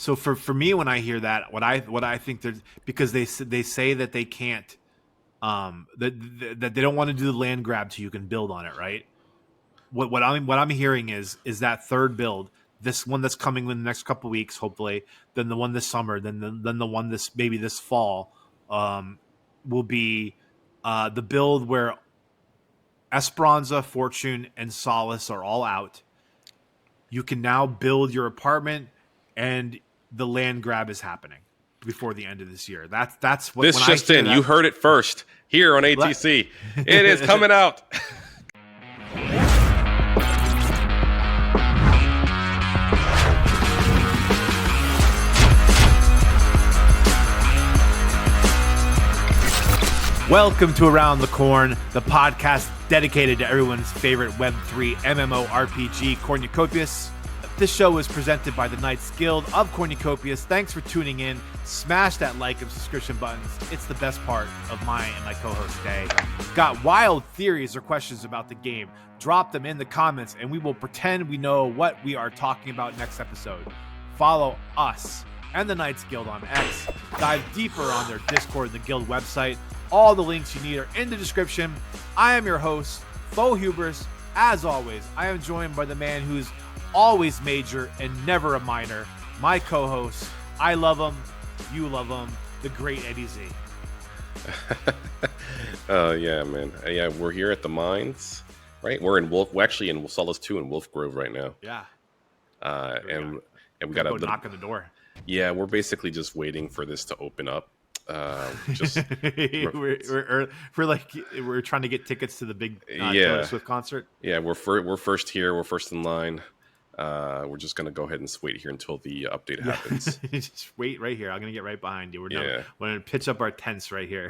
So for me, when I hear that, what I think there's because they say that they can't that they don't want to do the land grab so you can build on it, right? What I'm hearing is that third build, this one that's coming in the next couple of weeks, hopefully, then the one this summer, then the one this fall, will be the build where Esperanza, Fortune, and Solace are all out. You can now build your apartment, and the land grab is happening before the end of this year. That's what this just in. You heard it first here on AtC. It is coming out. Welcome to Around the Corn, the podcast dedicated to everyone's favorite Web3 MMORPG, Cornucopias. This show is presented by the Knights Guild of Cornucopias. Thanks for tuning in. Smash that like and subscription buttons. It's the best part of my and my co-host day. Got wild theories or questions about the game? Drop them in the comments and we will pretend we know what we are talking about next episode. Follow us and the Knights Guild on X. Dive deeper on their Discord and the Guild website. All the links you need are in the description. I am your host, Faux Hubris. As always, I am joined by the man who's always major and never a minor, my co-host. I love him, you love him, the great Eddy. Yeah, man. Yeah, we're here at the mines, right? We're actually in Solace 2 in Wolf Grove right now. Yeah. And we got to go knock on the door. Yeah, we're basically just waiting for this to open up. Just we're trying to get tickets to the big Taylor Swift concert. Yeah, we're first here. We're first in line. We're just gonna go ahead and wait here until the update happens. Just wait right here. I'm gonna get right behind you. We're gonna pitch up our tents right here.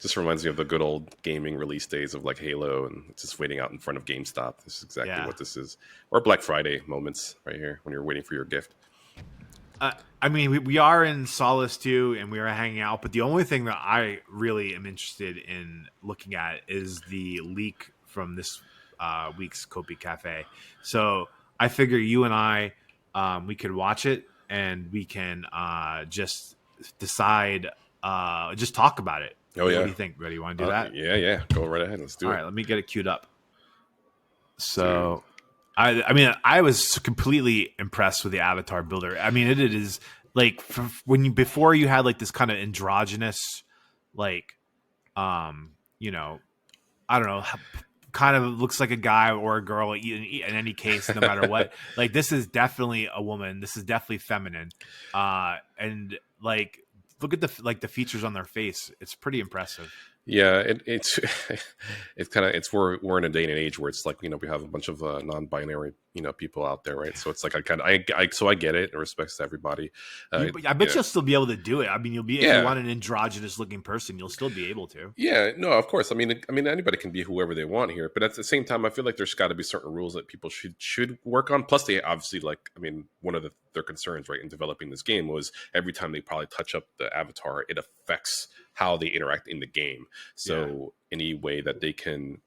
Just reminds me of the good old gaming release days of like Halo and just waiting out in front of GameStop. This is exactly what this is, or Black Friday moments right here when you're waiting for your gift. I mean, we are in Solace too, and we are hanging out. But the only thing that I really am interested in looking at is the leak from this week's COPI Café. So I figure you and I, we could watch it and we can just decide, just talk about it. Oh, yeah. What do you think? Ready? You want to do that? Yeah. Go right ahead. Let's do it. All right, let me get it queued up. So... I mean, I was completely impressed with the avatar builder. I mean, it is like before you had like this kind of androgynous, like, I don't know, kind of looks like a guy or a girl in any case, no matter what. Like, this is definitely a woman. This is definitely feminine. And like, look at the features on their face. It's pretty impressive. Yeah, it's we're in a day and age where it's like, we have a bunch of non-binary people out there, right? So it's like I get it. It respects to everybody. I bet you'll still be able to do it. I mean, you'll be if you want an androgynous looking person, you'll still be able to. Yeah, no, of course. I mean, anybody can be whoever they want here, but at the same time, I feel like there's got to be certain rules that people should work on. Plus, they obviously one of their concerns, right, in developing this game was every time they probably touch up the avatar, it affects how they interact in the game. So any way that they can,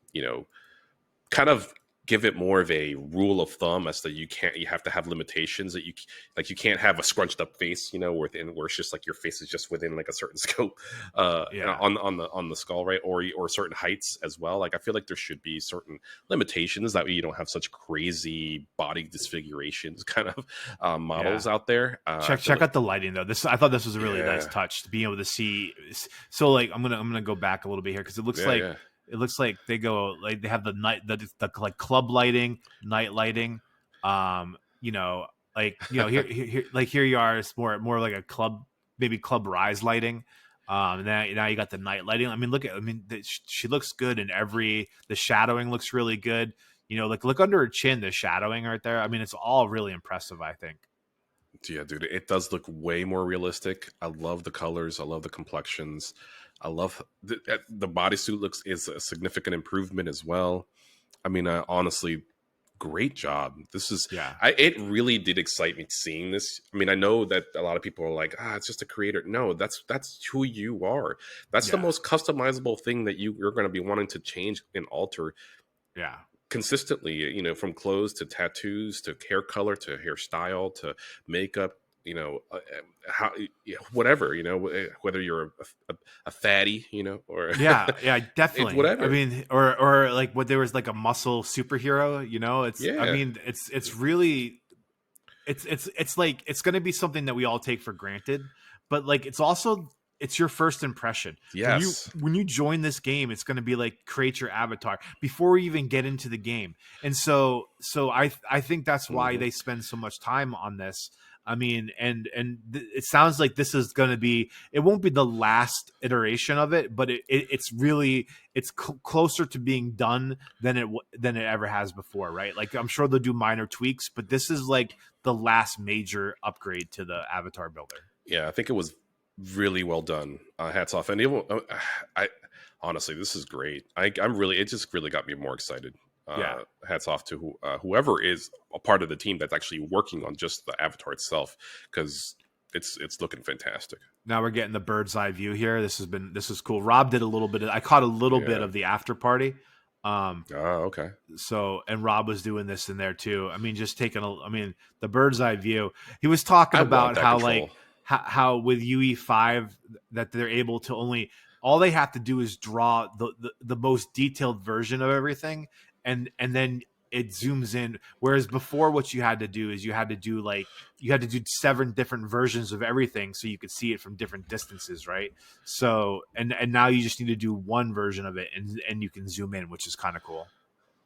kind of give it more of a rule of thumb as to you have to have limitations that you can't have a scrunched up face, where it's just like your face is just within like a certain scope on the skull, right? Or certain heights as well. Like, I feel like there should be certain limitations that way you don't have such crazy body disfigurations kind of models out there. Check out the lighting though. I thought this was a really nice touch to being able to see. So like I'm gonna go back a little bit here because it looks like. Yeah. It looks like they have the night the like club lighting, night lighting. Here you are. It's more like a club, maybe club rise lighting. Now you got the night lighting. I mean, she looks good in the shadowing looks really good. Look under her chin, the shadowing right there. I mean, it's all really impressive, I think. Yeah, dude, it does look way more realistic. I love the colors. I love the complexions. I love the bodysuit is a significant improvement as well. I mean, honestly, great job. This is, it really did excite me seeing this. I mean, I know that a lot of people are like, it's just a creator. No, that's who you are. That's the most customizable thing that you're going to be wanting to change and alter. Yeah. Consistently, from clothes to tattoos to hair color to hairstyle to makeup, you know, how, whatever, you know, whether you're a fatty, you know, or Yeah, it's definitely. I whatever. mean, or like what there was like a muscle superhero, you know, I Yeah. mean, it's really, it's like it's going to be something that we all take for granted, but like it's also it's your first impression Yes. when you join this game. It's going to be like create your avatar before we even get into the game, and so I think that's why Hmm. they spend so much time on this. I mean, it sounds like this is going to be, it won't be the last iteration of it, but it's really, it's closer to being done than it ever has before, right? Like I'm sure they'll do minor tweaks, but this is like the last major upgrade to the avatar builder. Yeah, I think it was really well done. Hats off. And it, I honestly, this is great. I'm really, it just really got me more excited. Yeah. Hats off to whoever is a part of the team that's actually working on just the avatar itself, because it's looking fantastic. Now we're getting the bird's eye view here. This is cool. Rob did a little bit I caught a little bit Yeah. of the after party. Um, Okay. so, and Rob was doing this in there too. I mean, just taking I mean, the bird's eye view. He was talking I want about that how control. like how with UE5 that they're able to only, all they have to do is draw the most detailed version of everything, and then it zooms in. Whereas before, what you had to do is you had to do 7 different versions of everything so you could see it from different distances, right? So and now you just need to do one version of it, and you can zoom in, which is kind of cool.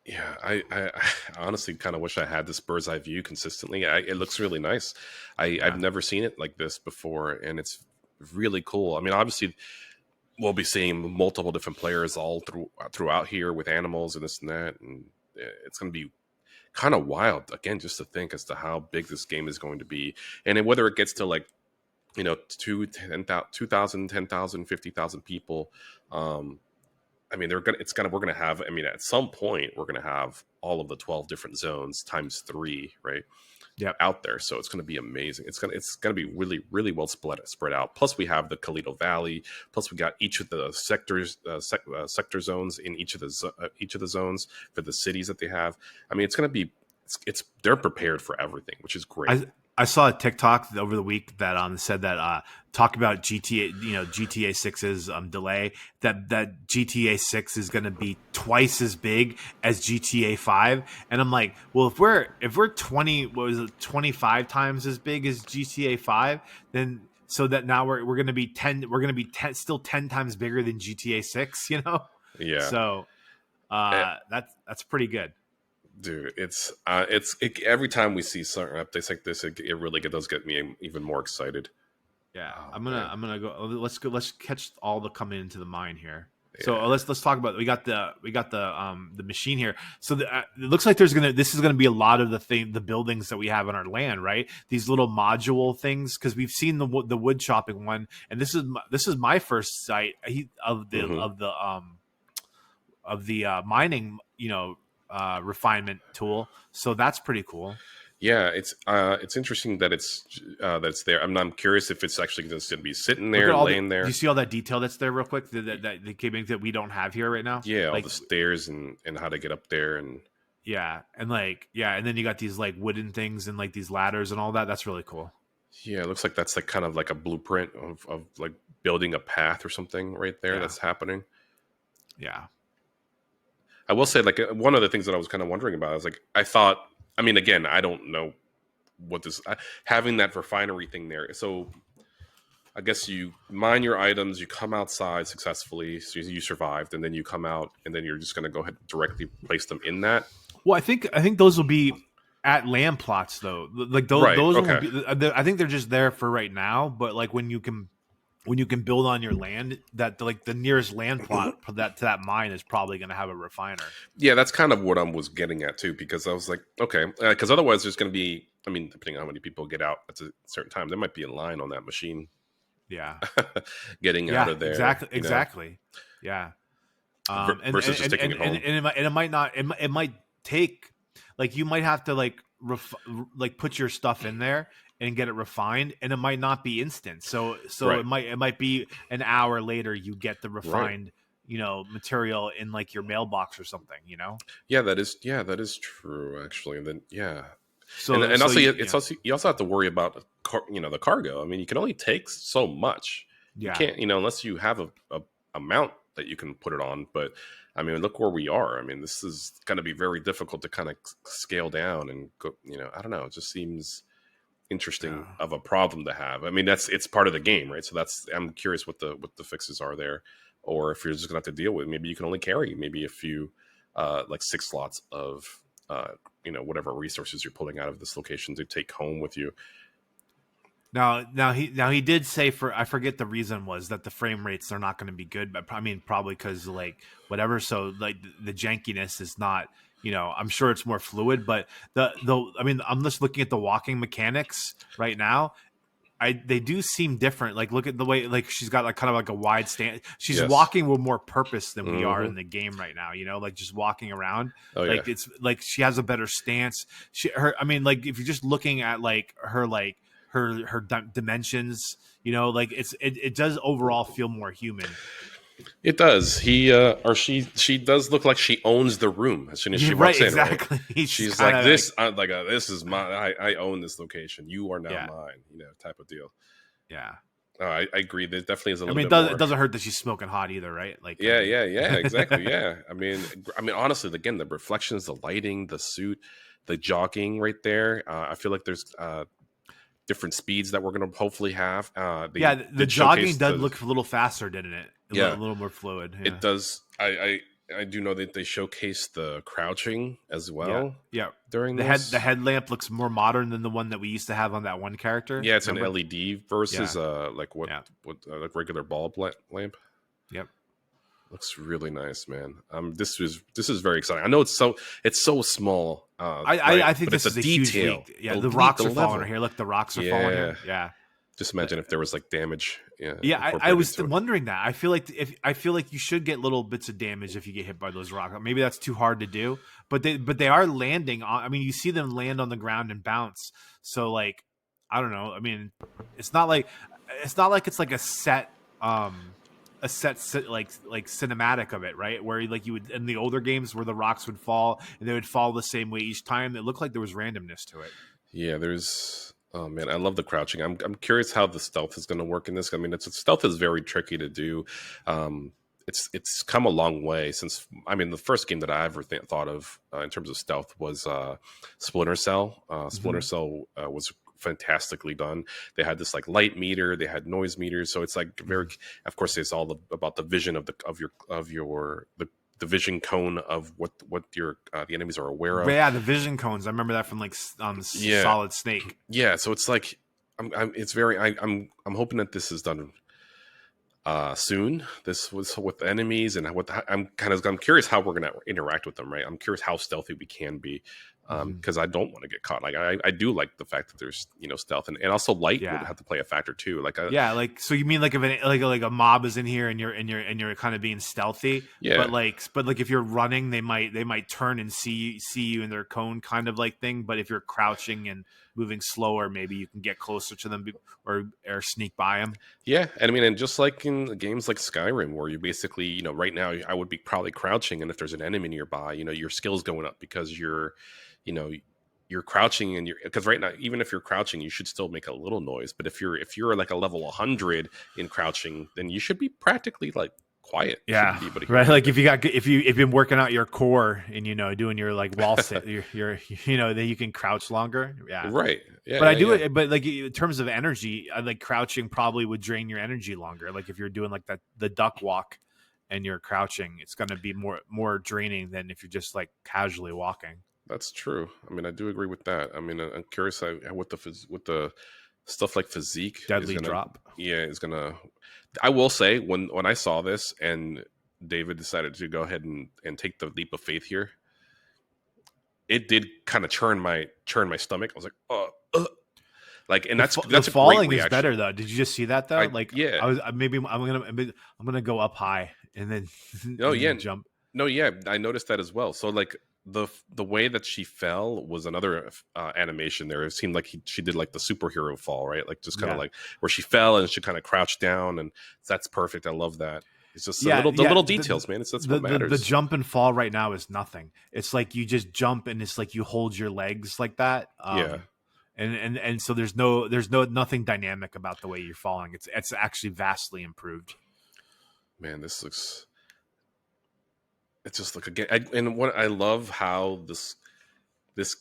Yeah, I honestly kind of wish I had this bird's eye view consistently. It looks really nice. I've Yeah. never seen it like this before, and it's really cool. I mean, obviously, we'll be seeing multiple different players all throughout here with animals and this and that, and it's going to be kind of wild again just to think as to how big this game is going to be, and then whether it gets to like, you know, 2,000, 10,000, 50,000 people. I mean, we're gonna have, I mean, at some point we're gonna have all of the 12 different zones times 3, right? Yep. Out there. So it's gonna be amazing. It's gonna be really, really well spread out. Plus we have the Kalito Valley. Plus we got each of the sector zones in each of the zones for the cities that they have. I mean, it's gonna be, it's they're prepared for everything, which is great. I saw a TikTok over the week that said that talk about GTA, you know, GTA 6's delay, that GTA 6 is going to be twice as big as GTA 5, and I'm like, well, if we're 20, what was it, 25 times as big as GTA 5, then so that now we're going to be 10, we're going to be 10, still 10 times bigger than GTA 6, you know? Yeah. So Eh, that's pretty good. Dude, every time we see certain updates like this, it really does get me even more excited. Yeah, Oh man. I'm gonna go. Let's catch all the coming into the mine here. So Yeah. let's talk about, we got the machine here. So it looks like this is gonna be a lot of the buildings that we have on our land, right? These little module things, because we've seen the wood chopping one, and this is my first sight of the Hmm. mining, you know, refinement tool. So that's pretty cool. Yeah, it's interesting that it's there. I'm curious if it's actually just going to be sitting Look at there, all laying do you there. see all that detail that's there real quick that they came in that we don't have here right now? Yeah, all Like, the stairs and how to get up there, and yeah, and like, yeah, and then you got these like wooden things and like these ladders and all that. That's really cool. yeah, it looks like that's like kind of like a blueprint of like building a path or something right there Yeah, that's happening. yeah, I will say, like, one of the things that I was kind of wondering about is like, I thought, I mean, again, I don't know what this having that refinery thing there. So I guess you mine your items, you come outside successfully, so you survived, and then you come out, and then you're just going to go ahead and directly place them in that. well, I think those will be at land plots though. Like Right. those won't Okay. be. I think they're just there for right now. But like when you can build on your land, that like the nearest land plot for that to that mine is probably going to have a refiner. Yeah, that's kind of what I was getting at too, because I was like, okay, because otherwise there's going to be, I mean, depending on how many people get out at a certain time, there might be a line on that machine Yeah, getting out yeah, of there, exactly, you know, exactly. Yeah, and versus just taking it home. it might not. It might take, like, you might have to like like put your stuff in there and get it refined, and it might not be instant. So Right. it might be an hour later you get the Right. refined, you know, material in like your mailbox or something. You know. Yeah, that is true actually. And then yeah. and also you also have to worry about the cargo. I mean, you can only take so much. You can't, unless you have a amount that you can put it on. But I mean, look where we are. I mean, this is going to be very difficult to kind of scale down and go. I don't know. It just seems interesting of a problem to have. I mean, it's part of the game, right? So I'm curious what the fixes are there, or if you're just gonna have to deal with. Maybe you can only carry maybe a few, like 6 slots of whatever resources you're pulling out of this location to take home with you. Now he did say, I forget the reason was that the frame rates are not going to be good, but I mean probably because like whatever. So like the jankiness is not. I'm sure it's more fluid, but I mean, I'm just looking at the walking mechanics right now. They do seem different. Like, look at the way, like, she's got like kind of like a wide stance. She's walking with more purpose than we are in the game right now. Like just walking around. It's like she has a better stance. I mean, like if you're just looking at like her dimensions, like it does overall feel more human. It does. She does look like she owns the room as soon as she walks in. Exactly. Right? She's like this. This is my. I own this location. You are now mine. Type of deal. Yeah. I agree. There definitely is a little. I mean, it doesn't hurt that she's smoking hot either, right? Like. Yeah. Exactly. Yeah. I mean, honestly, again, the reflections, the lighting, the suit, the jogging right there. I feel like there's different speeds that we're going to hopefully have. The jogging does look a little faster, didn't it? A little more fluid. It does. I do know that they showcase the crouching as well. Yeah. During the headlamp looks more modern than the one that we used to have on that one character. Yeah, it's an LED versus like regular bulb lamp. Yep. Looks really nice, man. This is very exciting. I know it's so small. I think this is a detail. Huge leak. Yeah, the rocks are falling here. Look, the rocks are falling here. Yeah. Just imagine if there was like damage. I was wondering that. I feel like you should get little bits of damage if you get hit by those rocks. Maybe that's too hard to do, but they are landing on. I mean, you see them land on the ground and bounce. So like, I don't know. I mean, it's not like it's like a set like cinematic of it, right? Where like you would in the older games where the rocks would fall and they would fall the same way each time. It looked like there was randomness to it. Yeah, there's. Oh man, I love the crouching. I'm curious how the stealth is going to work in this. I mean, stealth is very tricky to do. It's come a long way since. I mean, the first game that I ever thought of in terms of stealth was Splinter Cell. Splinter Cell was fantastically done. They had this like light meter, they had noise meters, so it's like very. Of course, it's all about the vision of the vision cone of what your the enemies are aware of. Yeah, the vision cones. I remember that from like Solid Snake. Yeah, so it's like I'm hoping that this is done soon. This was with enemies and I'm curious how we're gonna interact with them. Right, I'm curious how stealthy we can be. Because I don't want to get caught. Like I do like the fact that there's stealth and also light would have to play a factor too. Like so you mean like if a mob is in here and you're kind of being stealthy. Yeah. But like if you're running, they might turn and see you in their cone kind of like thing. But if you're crouching and moving slower, maybe you can get closer to them or sneak by them. Yeah, and I mean, and just like in games like Skyrim, where you basically right now I would be probably crouching, and if there's an enemy nearby, your skill's going up because you're crouching and because right now, even if you're crouching, you should still make a little noise. But if you're like a level 100 in crouching, then you should be practically like quiet. Yeah, right. Like if you've been working out your core and doing your like wall sit, then you can crouch longer. Yeah, right. Yeah, but I do it. But like in terms of energy, I like crouching probably would drain your energy longer. Like if you're doing like the duck walk and you're crouching, it's going to be more draining than if you're just like casually walking. That's true. I mean, I do agree with that. I mean, I'm curious what the stuff like physique deadly drop. Yeah, is gonna. I will say when I saw this and David decided to go ahead and take the leap of faith here, it did kind of churn my stomach. I was like, like, and that's the falling is better though. Did you just see that though? I'm gonna go up high and then jump. No, yeah, I noticed that as well. So like. The way that she fell was another animation there. It seemed like she did like the superhero fall, right? Like just kind of like where she fell and she kind of crouched down, and that's perfect. I love that. It's just Yeah, the yeah. little details, man. That's what matters. The jump and fall right now is nothing. It's like you just jump and it's like you hold your legs like that. Yeah. And so there's nothing dynamic about the way you're falling. It's actually vastly improved. Man, this looks. It's just like again, and what I love how this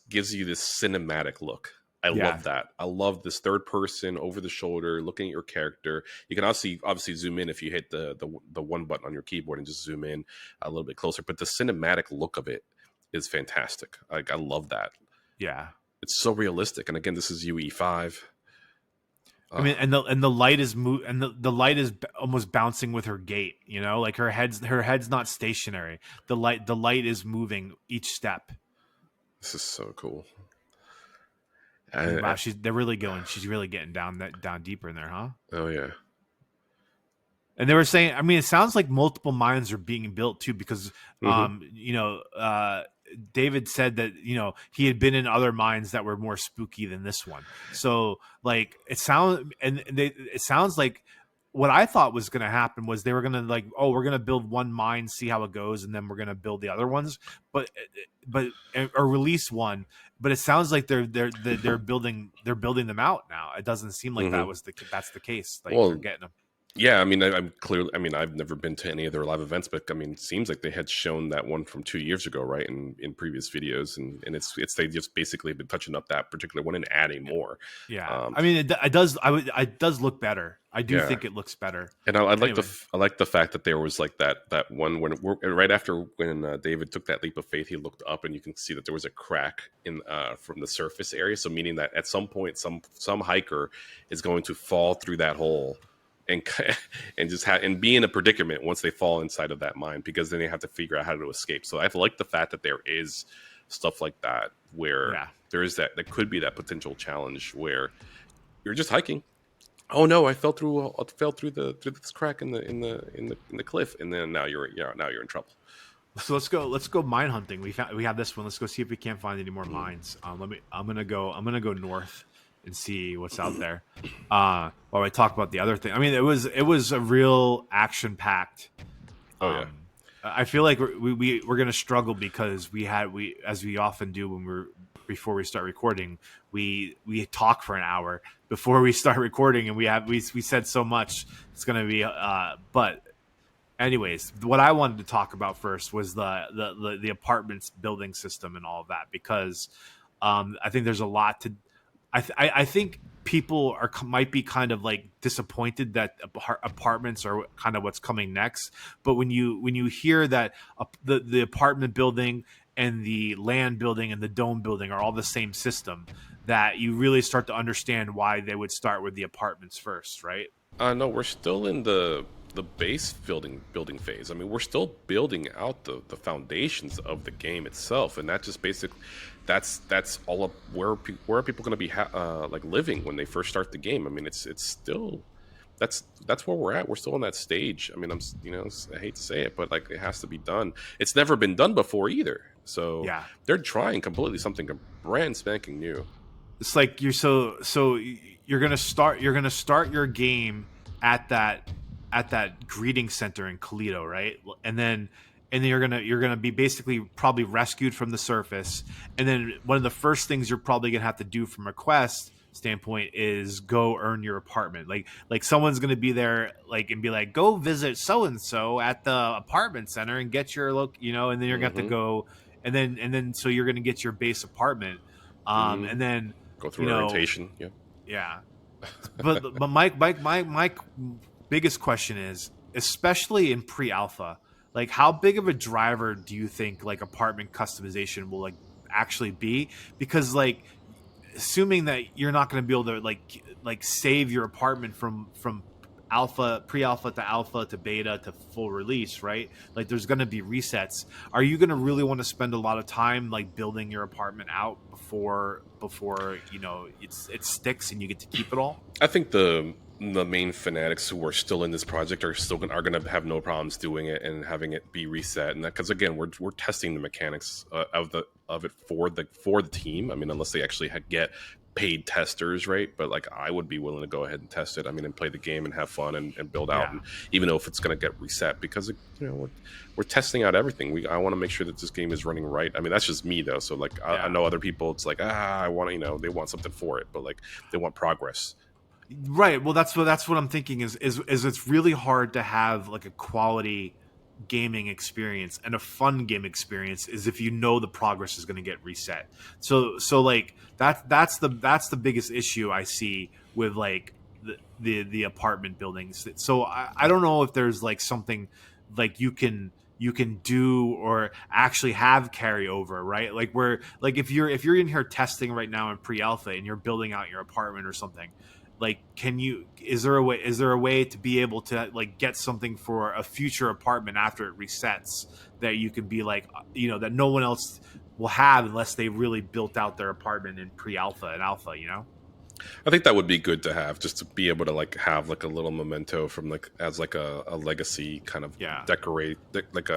gives you this cinematic look. I love that. I love this third person over the shoulder looking at your character. You can obviously zoom in if you hit the one button on your keyboard and just zoom in a little bit closer. But the cinematic look of it is fantastic. Like I love that. Yeah, it's so realistic. And again, this is UE5. I mean, and the light is the light is almost bouncing with her gait. You know, like her head's not stationary. The light is moving each step. This is so cool. Wow, they're really going. She's really getting down deeper in there, huh? Oh yeah. And they were saying, I mean, it sounds like multiple mines are being built too, because David said that he had been in other mines that were more spooky than this one. So like it sounds like what I thought was going to happen was they were going to like, oh, we're going to build one mine, see how it goes, and then we're going to build the other ones, or release one. But it sounds like they're building them out now. It doesn't seem like that's the case. Like they're getting them. Yeah, I mean, I'm clearly. I mean, I've never been to any of their live events, but I mean, it seems like they had shown that one from 2 years ago, right? In previous videos, and it's they just basically been touching up that particular one and adding more. Yeah, I mean, it does look better. I do think it looks better. And I like the fact that there was like that one when right after when David took that leap of faith, he looked up and you can see that there was a crack in from the surface area. So meaning that at some point, some hiker is going to fall through that hole. And just be in a predicament once they fall inside of that mine, because then they have to figure out how to escape. So I like the fact that there is stuff like that where there could be that potential challenge where you're just hiking. Oh no, I fell through this crack in the cliff, and then now you're in trouble. So let's go mine hunting. We have this one. Let's go see if we can't find any more mines. I'm gonna go north and see what's out there. While we talk about the other thing, I mean, it was a real action packed. I feel like we're gonna struggle because we as we often do before we start recording, we talk for an hour before we start recording, and we said so much. It's gonna be but anyways, what I wanted to talk about first was the apartments building system and all of that, because I think there's a lot to. I think people might be kind of like disappointed that apartments are kind of what's coming next. But when you hear that the apartment building and the land building and the dome building are all the same system, that you really start to understand why they would start with the apartments first, right? No, we're still in the base building phase. I mean, we're still building out the foundations of the game itself, and that just basically that's all of where are people going to be like living when they first start the game. I mean, it's still that's where we're at. We're still in that stage. I mean, I hate to say it, but like it has to be done. It's never been done before either. So they're trying completely something brand spanking new. It's like you're gonna start your game at that greeting center in Toledo, right? And then you're gonna be basically probably rescued from the surface, and then one of the first things you're probably gonna have to do from a quest standpoint is go earn your apartment. Like someone's gonna be there and be like, go visit so and so at the apartment center and get your and then you're gonna have to go, and then so you're gonna get your base apartment, and then go through orientation. Yeah. But my biggest question is, especially in pre-alpha, like how big of a driver do you think like apartment customization will actually be? Because assuming that you're not going to be able to save your apartment from pre-alpha to alpha to beta to full release, right? Like there's going to be resets. Are you going to really want to spend a lot of time building your apartment out before it sticks and you get to keep it all? I think the main fanatics who are still in this project are going to have no problems doing it and having it be reset, and that because again we're testing the mechanics of it for the team. I mean, unless they actually get paid testers, right? But like I would be willing to go ahead and test it. I mean, and play the game and have fun and build out, Yeah. and even though if it's going to get reset, because we're testing out everything. I want to make sure that this game is running right. I mean, that's just me though. So like I know other people, it's like I want to, they want something for it, but like they want progress. Right. Well, that's what I'm thinking is it's really hard to have like a quality gaming experience and a fun game experience is if you know the progress is going to get reset. So like that's the biggest issue I see with like the apartment buildings. So I don't know if there's like something like you can do or actually have carryover, right? Like where like if you're in here testing right now in pre-alpha and you're building out your apartment or something, like is there a way to be able to like get something for a future apartment after it resets that you can be like, that no one else will have unless they really built out their apartment in pre-alpha and alpha, I think that would be good to have, just to be able to like have like a little memento from like as like a legacy kind of decorate like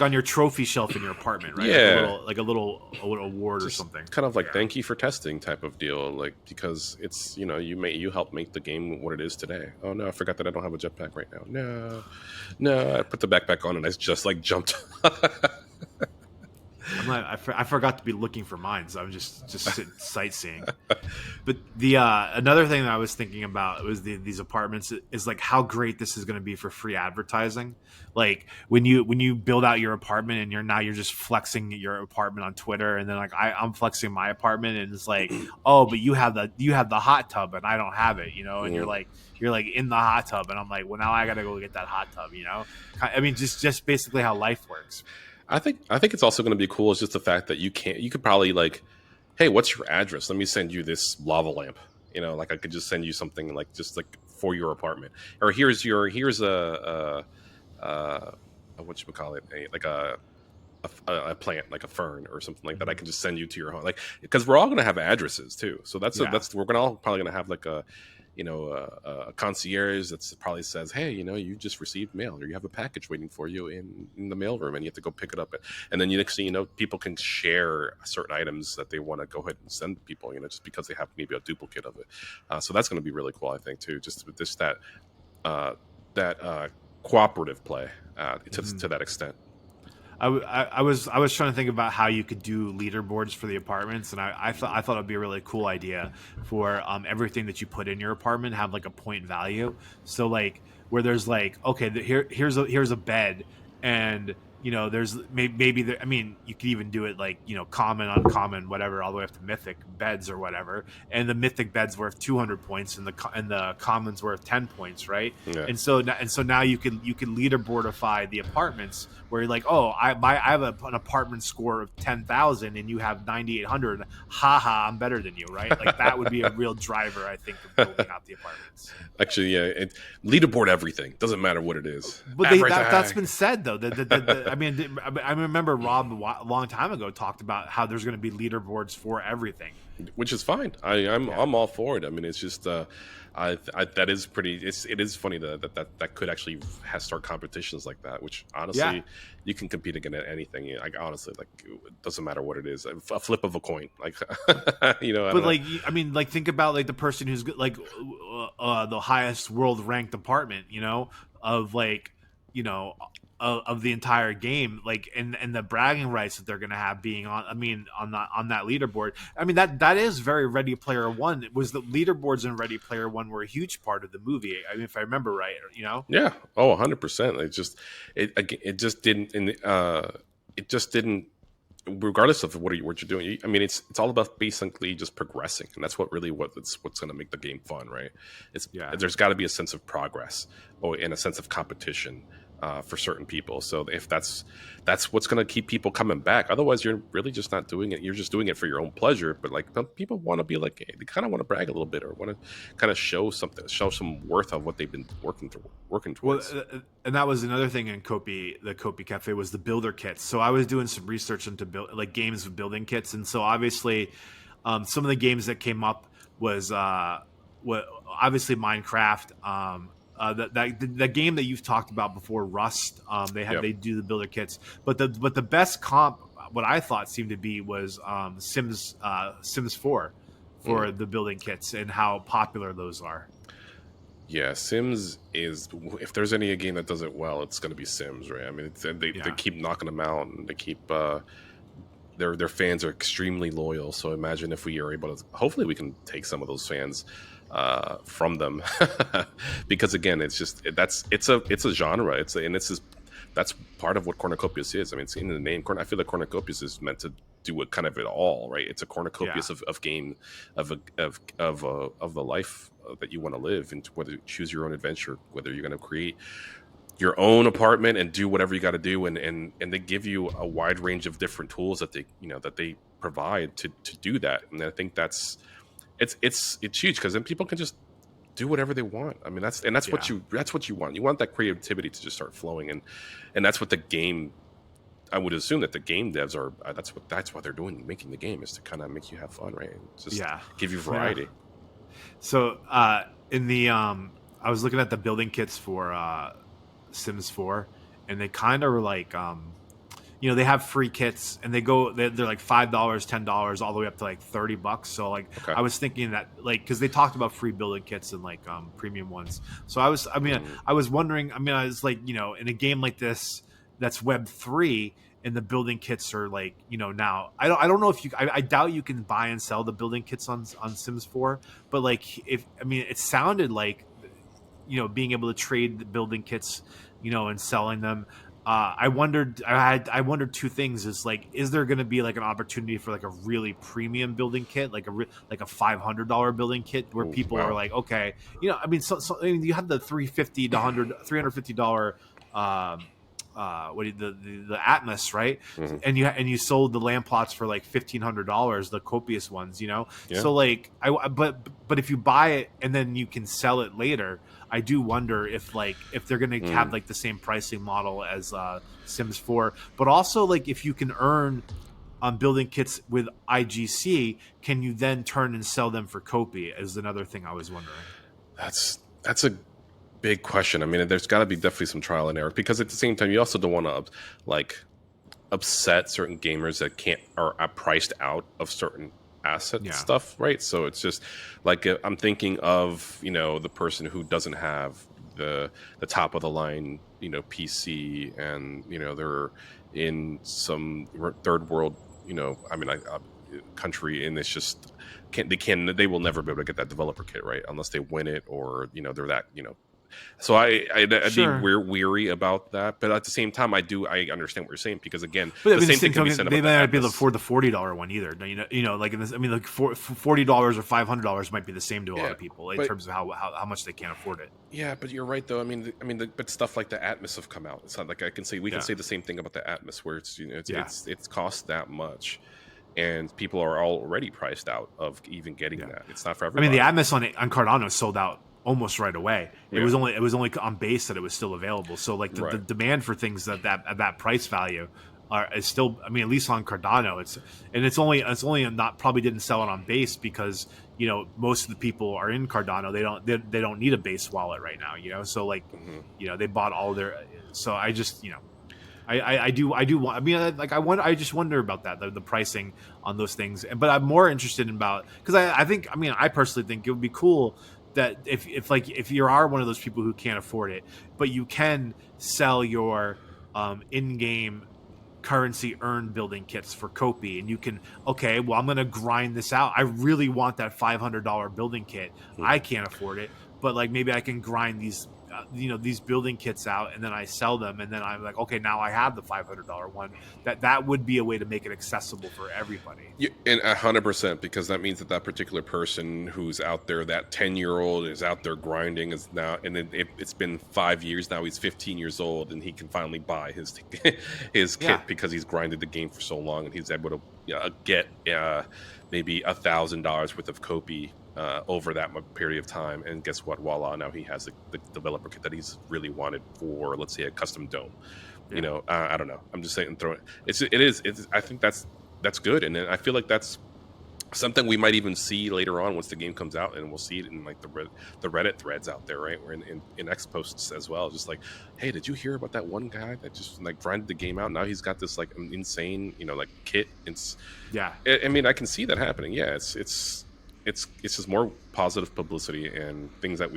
on your trophy shelf in your apartment, right? Yeah, like a little award or something. Kind of like thank you for testing type of deal, like because it's you helped make the game what it is today. Oh no, I forgot that I don't have a jetpack right now. No, I put the backpack on and I just like jumped. I forgot to be looking for mine, so I'm just sightseeing. But the another thing that I was thinking about was these apartments is like how great this is going to be for free advertising. Like when you build out your apartment and you're just flexing your apartment on Twitter, and then like I'm flexing my apartment, and it's like, oh, but you have the hot tub and I don't have it, and you're like in the hot tub, and I'm like, well, now I got to go get that hot tub, I mean, just basically how life works. I think it's also going to be cool is just the fact that you could probably like, hey, what's your address? Let me send you this lava lamp. Like I could just send you something like just like for your apartment, or here's a what you would call it, a plant like a fern or something like that. I can just send you to your home, like because we're all going to have addresses too. So we're probably going to have like a concierge that probably says, hey, you just received mail, or you have a package waiting for you in the mailroom and you have to go pick it up. And then next thing people can share certain items that they want to go ahead and send to people, just because they have maybe a duplicate of it. So that's going to be really cool, I think, too, just with this, that cooperative play to that extent. I was trying to think about how you could do leaderboards for the apartments, and I thought it'd be a really cool idea for everything that you put in your apartment have like a point value. So like where there's like, okay, here's a bed, and there's maybe there, I mean, you could even do it like common, uncommon, whatever, all the way up to mythic beds or whatever, and the mythic bed's worth 200 points and the common's worth 10 points, right? Yeah. And so now you can leaderboardify the apartments where you're like, oh, I have an apartment score of 10,000 and you have 9,800. Haha, I'm better than you, right? Like that would be a real driver, I think, of building out the apartments. Actually, yeah, leaderboard everything. Doesn't matter what it is. But that's been said though. I mean, I remember Rob a long time ago talked about how there's going to be leaderboards for everything, which is fine. I'm all for it. I mean, it's just that is pretty. It is funny that could actually start competitions like that. Which honestly, you can compete against anything. Like honestly, like it doesn't matter what it is. A flip of a coin, like But like I mean, like think about like the person who's like the highest world ranked apartment, of like of the entire game, like and the bragging rights that they're going to have being on that leaderboard. I mean that is very Ready Player One. It was the leaderboards in Ready Player One were a huge part of the movie. I mean, if I remember right, Yeah. Oh, 100%. It just didn't. Regardless of what you're doing, I mean, it's all about basically just progressing, and that's what's going to make the game fun, right? There's got to be a sense of progress, and a sense of competition. For certain people, so if that's what's going to keep people coming back. Otherwise, you're really just not doing it. You're just doing it for your own pleasure. But like people want to be like, they kind of want to brag a little bit, or want to kind of show some worth of what they've been working towards. Well, and that was another thing in the COPI Café was the builder kits. So I was doing some research into games with building kits, and so obviously, some of the games that came up was obviously Minecraft. The game that you've talked about before, Rust, they do the builder kits, but the best comp, what I thought seemed to be was Sims 4 for the building kits and how popular those are. Yeah, Sims is, if there's any game that does it well, it's going to be Sims, right? I mean, they keep knocking them out, and they keep their fans are extremely loyal. So imagine if we are able to, hopefully we can take some of those fans from them, because again, it's a genre. That's part of what Cornucopias is. I mean, it's in the name. I feel like Cornucopias is meant to do a kind of it all, right? It's a cornucopias of game, of the life that you want to live, and whether you choose your own adventure, whether you're going to create your own apartment and do whatever you got to do, and they give you a wide range of different tools that they provide to do that. And I think it's huge, because then people can just do whatever they want. I mean, that's what you want. You want that creativity to just start flowing, and that's what the game. I would assume that the game devs are. That's why they're making the game, is to kind of make you have fun, right? Just give you variety. So in the I was looking at the building kits for Sims 4, and they kind of were like they have free kits, and they're like $5, $10, all the way up to like $30. So like, okay. I was thinking that, like, because they talked about free building kits and like premium ones. So I was wondering. I was like, in a game like this that's Web3, and the building kits are like, now I don't know if I doubt you can buy and sell the building kits on Sims 4, but like it sounded like being able to trade the building kits, and selling them. I wondered two things. Is like, is there going to be like an opportunity for like a really premium building kit, like a $500 building kit, where people are like, okay, you have the $350 to $350 the Atmos, right? Mm-hmm. And you sold the land plots for like $1,500, the copious ones, So like, but if you buy it and then you can sell it later, I do wonder if they're going to have like the same pricing model as Sims 4, but also like if you can earn on building kits with IGC, can you then turn and sell them for COPI? Is another thing I was wondering. That's a big question. I mean, there's got to be definitely some trial and error, because at the same time, you also don't want to like upset certain gamers that are priced out of certain asset stuff, right? So it's just like, I'm thinking of the person who doesn't have the top of the line PC, and they're in some third world country, and it's just they will never be able to get that developer kit, right, unless they win it, or they're that So I'd be weary about that, but at the same time, I understand what you're saying, because again, the same thing can be said about they might not be able to afford the $40 one either. Like in this, like $40 or $500 might be the same to a lot of people in terms of how much they can't afford it. Yeah, but you're right though. But stuff like the Atmos have come out. It's not like I can say can say the same thing about the Atmos, where it's cost that much, and people are already priced out of even getting that. It's not for everybody. The Atmos on Cardano sold out almost right away. It was only on base that it was still available. So like the demand for things at that price value is still, at least on Cardano, it's only not, probably didn't sell it on base because most of the people are in Cardano. They don't need a base wallet right now. So like they bought all their. So I just I do want. I just wonder about that, the pricing on those things. But I'm more interested because I think I personally think it would be cool that if you are one of those people who can't afford it, but you can sell your in-game currency earned building kits for COPI, and you can, okay, well, I'm going to grind this out. I really want that $500 building kit. I can't afford it, but like maybe I can grind these these building kits out, and then I sell them, and then I'm like, okay, now I have the $500 one. That would be a way to make it accessible for everybody. Yeah, and 100%, because that means that particular person who's out there, that 10-year-old is out there grinding, is now, and it's been 5 years now. He's 15 years old, and he can finally buy his kit because he's grinded the game for so long, and he's able to get maybe $1,000 worth of COPI over that period of time, and guess what? Voila! Now he has the developer kit that he's really wanted for, let's say, a custom dome. I don't know. I'm just saying, throw it. It is. I think that's good, and I feel like that's something we might even see later on once the game comes out, and we'll see it in like the Reddit threads out there, right? Or in X posts as well. Just like, hey, did you hear about that one guy that just like grinded the game out? Now he's got this like insane, like kit. I can see that happening. Yeah, it's it's just more positive publicity and things that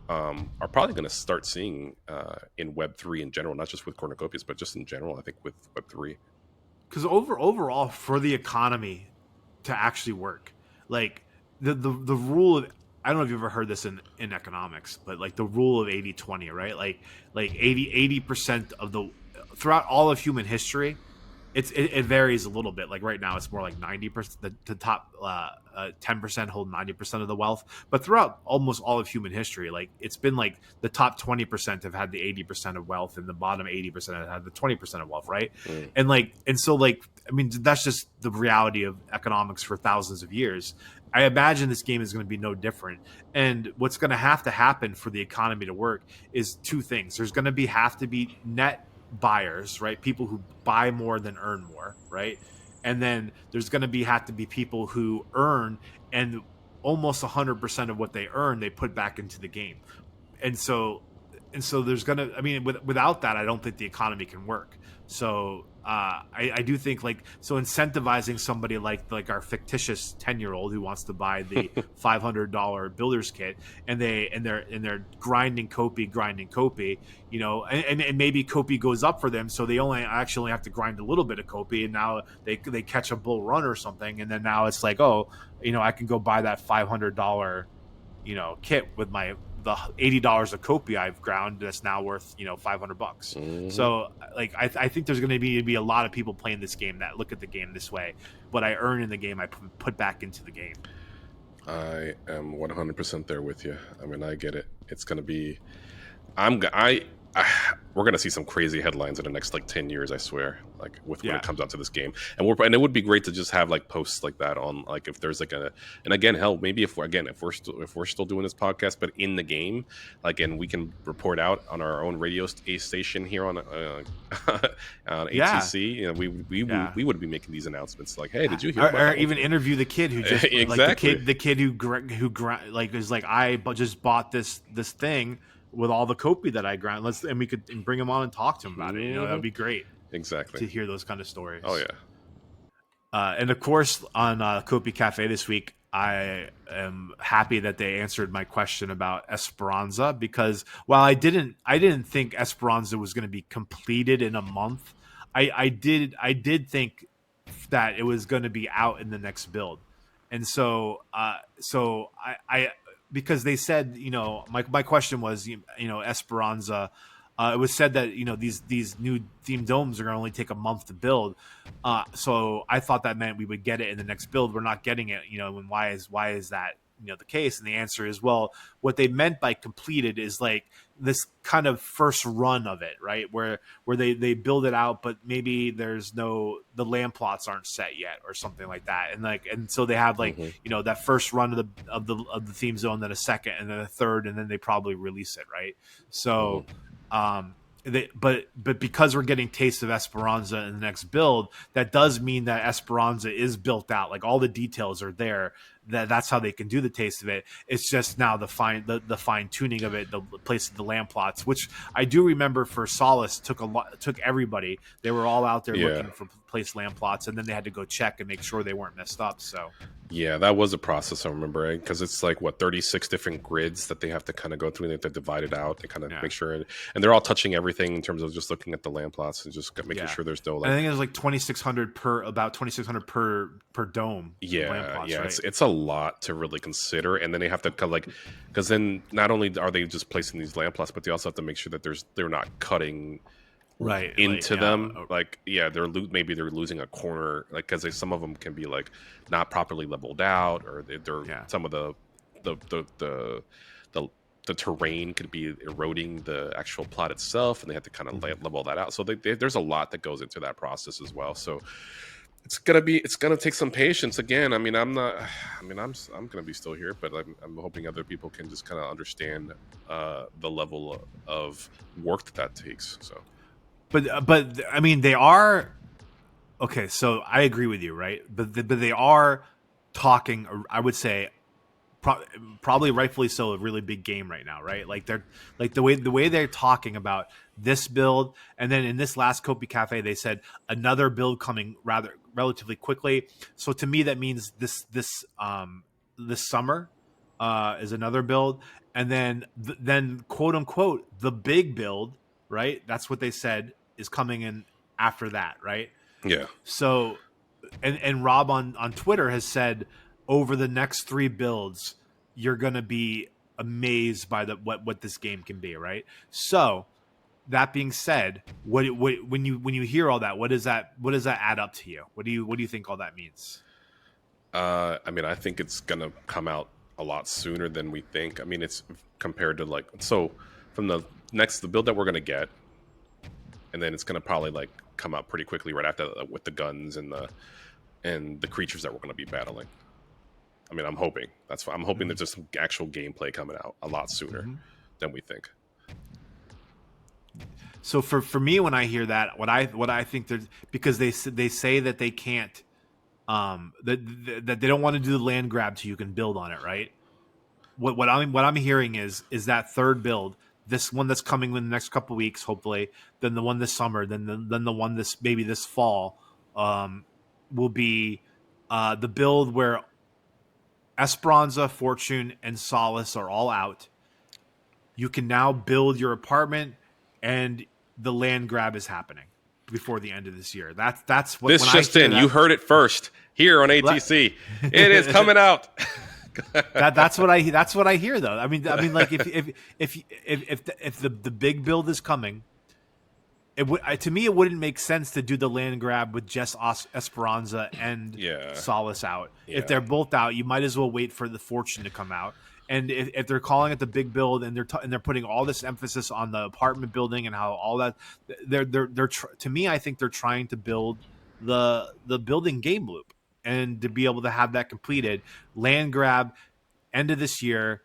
are probably going to start seeing in Web3 in general, not just with Cornucopias, but just in general. I think with Web3. Because overall, for the economy to actually work, like the rule of, I don't know if you've ever heard this in economics, but like the rule of 80-20, right? Like 80% of the, throughout all of human history, it varies a little bit. Like right now, it's more like 90%. The top 10% hold 90% of the wealth. But throughout almost all of human history, like it's been like the top 20% have had the 80% of wealth, and the bottom 80% have had the 20% of wealth, right? Mm. And so I mean, that's just the reality of economics for thousands of years. I imagine this game is going to be no different. And what's going to have to happen for the economy to work is two things. There's going to have to be net buyers, right? People who buy more than earn more, right? And then there's going to have to be people who earn, and almost 100% of what they earn they put back into the game. And so there's going to, I mean, without that, I don't think the economy can work. So I do think, like, so incentivizing somebody like our fictitious 10-year-old who wants to buy the $500 builder's kit, and they're grinding COPI, you know, and maybe COPI goes up for them, so they actually have to grind a little bit of COPI, and now they catch a bull run or something, and then now it's like, oh, you know, I can go buy that $500, you know, kit with the $80 of COPI I've ground that's now worth, you know, $500. Mm-hmm. So like I think there's going to be a lot of people playing this game that look at the game this way. What I earn in the game, I put back into the game. I am 100% there with you. I mean, I get it. It's going to be, we're going to see some crazy headlines in the next like 10 years, I swear, like when it comes out to this game. And it would be great to just have like posts like that on, like, if there's like and again, hell, maybe if we're still doing this podcast, but in the game, like, and we can report out on our own radio station here on AtC, you know, we would be making these announcements like, hey, did you hear about or even interview the kid who just exactly. Like the kid who like is like, I just bought this thing with all the COPI that I grind. And we could bring him on and talk to him about it. You know, that'd be great. Exactly. To hear those kind of stories. Oh yeah. And of course, on COPI Café this week, I am happy that they answered my question about Espiranza, because while I didn't think Espiranza was going to be completed in a month, I did think that it was going to be out in the next build. And so I because they said, you know, my question was, you know, Espiranza, it was said that, you know, these new themed domes are going to only take a month to build. So I thought that meant we would get it in the next build. We're not getting it, you know, and why is that, you know, the case? And the answer is, well, what they meant by completed is like this kind of first run of it, right? Where they build it out, but maybe the land plots aren't set yet or something like that. And so they have like, you know, that first run of the theme zone, then a second, and then a third, and then they probably release it, right? So but because we're getting Taste of Espiranza in the next build, that does mean that Espiranza is built out. Like all the details are there. That's how they can do the Taste of it. It's just now the fine tuning of it, the place of the land plots, which I do remember for Solace took everybody. They were all out there looking for place land plots, and then they had to go check and make sure they weren't messed up. So yeah, that was a process, I remember, because it's like 36 different grids that they have to kind of go through, and they have to divide it out. They kind of make sure, and they're all touching everything in terms of just looking at the land plots and just making sure there's no. Like, I think it was like 2,600 per dome. Yeah, land plots, right? It's a lot to really consider, and then they have to kind of like, because then not only are they just placing these land plots, but they also have to make sure that they're not cutting into them. Like maybe they're losing a corner, like, because some of them can be like not properly leveled out, or they're some of the terrain could be eroding the actual plot itself, and they have to kind of level that out. So there's a lot that goes into that process as well. So it's gonna take some patience. Again, I'm gonna be still here, but I'm hoping other people can just kind of understand the level of work that takes. So. But I mean, they are okay. So I agree with you, right? But they are talking, I would say, probably rightfully so, a really big game right now, right? Like they're like the way they're talking about this build, and then in this last COPI Cafe, they said another build coming relatively quickly. So to me, that means this summer is another build, and then quote unquote the big build, right? That's what they said is coming in after that, right? Yeah. So, and Rob on Twitter has said over the next 3 builds, you're gonna be amazed by what this game can be, right? So, that being said, what when you hear all that, what does that add up to you? What do you think all that means? I mean, I think it's gonna come out a lot sooner than we think. I mean, it's compared to like, so from the build that we're gonna get, and then it's gonna probably like come out pretty quickly right after that, with the guns and the creatures that we're gonna be battling. I mean, I'm hoping I'm hoping there's just some actual gameplay coming out a lot sooner than we think. So for me, when I hear that, what I think there's, because they say that they can't, that they don't want to do the land grab so you can build on it, right? What I'm hearing is that third build, this one that's coming in the next couple of weeks, hopefully, then the one this summer, then the one this fall, will be the build where Espiranza, Fortune, and Solace are all out. You can now build your apartment, and the land grab is happening before the end of this year. That's what this just in. You heard it first here on AtC. It is coming out. That's what I hear though. I mean, like if the big build is coming, to me it wouldn't make sense to do the land grab with just Espiranza and Solace out. Yeah. If they're both out, you might as well wait for the Fortune to come out. And if they're calling it the big build, and they're putting all this emphasis on the apartment building and how all that, to me, I think they're trying to build the building game loop, and to be able to have that completed. Land grab, end of this year.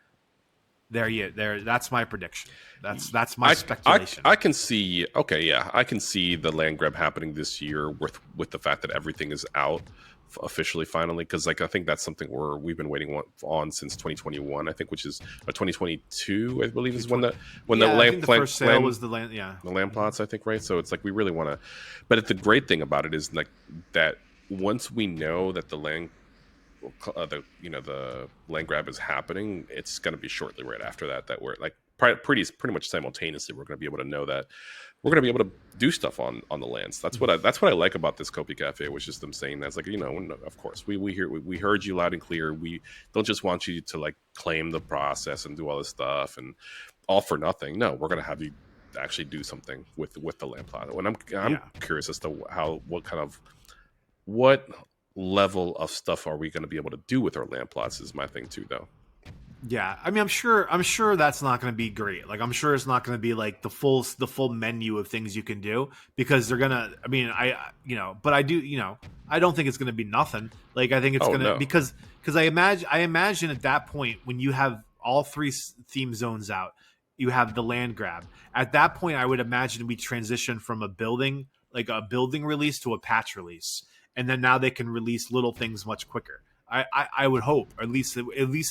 There. That's my prediction. That's my speculation. I can see. Okay, yeah, I can see the land grab happening this year with the fact that everything is out officially, finally, because like I think that's something we've been waiting on since 2021, I think, which is 2022, I believe, is when the land first sale was the land, the land plots, I think, right? So it's like we really want to, but the great thing about it is like that once we know that the land land grab is happening, it's going to be shortly right after that we're like pretty much simultaneously we're going to be able to know that we're going to be able to do stuff on the lands. That's what I like about this COPI Cafe, was just them saying that's like, of course we heard you loud and clear. We don't just want you to like claim the process and do all this stuff and all for nothing. No, we're going to have you actually do something with the land plot. And I'm curious as to what level of stuff are we going to be able to do with our land plots is my thing too, though. Yeah, I mean, I'm sure that's not going to be great. Like, I'm sure it's not going to be like the full menu of things you can do, because they're gonna. I mean, but I do. I don't think it's going to be nothing. Like, I think it's because I imagine at that point when you have all 3 theme zones out, you have the land grab. At that point, I would imagine we transition from a building release to a patch release, and then now they can release little things much quicker. I would hope, or at least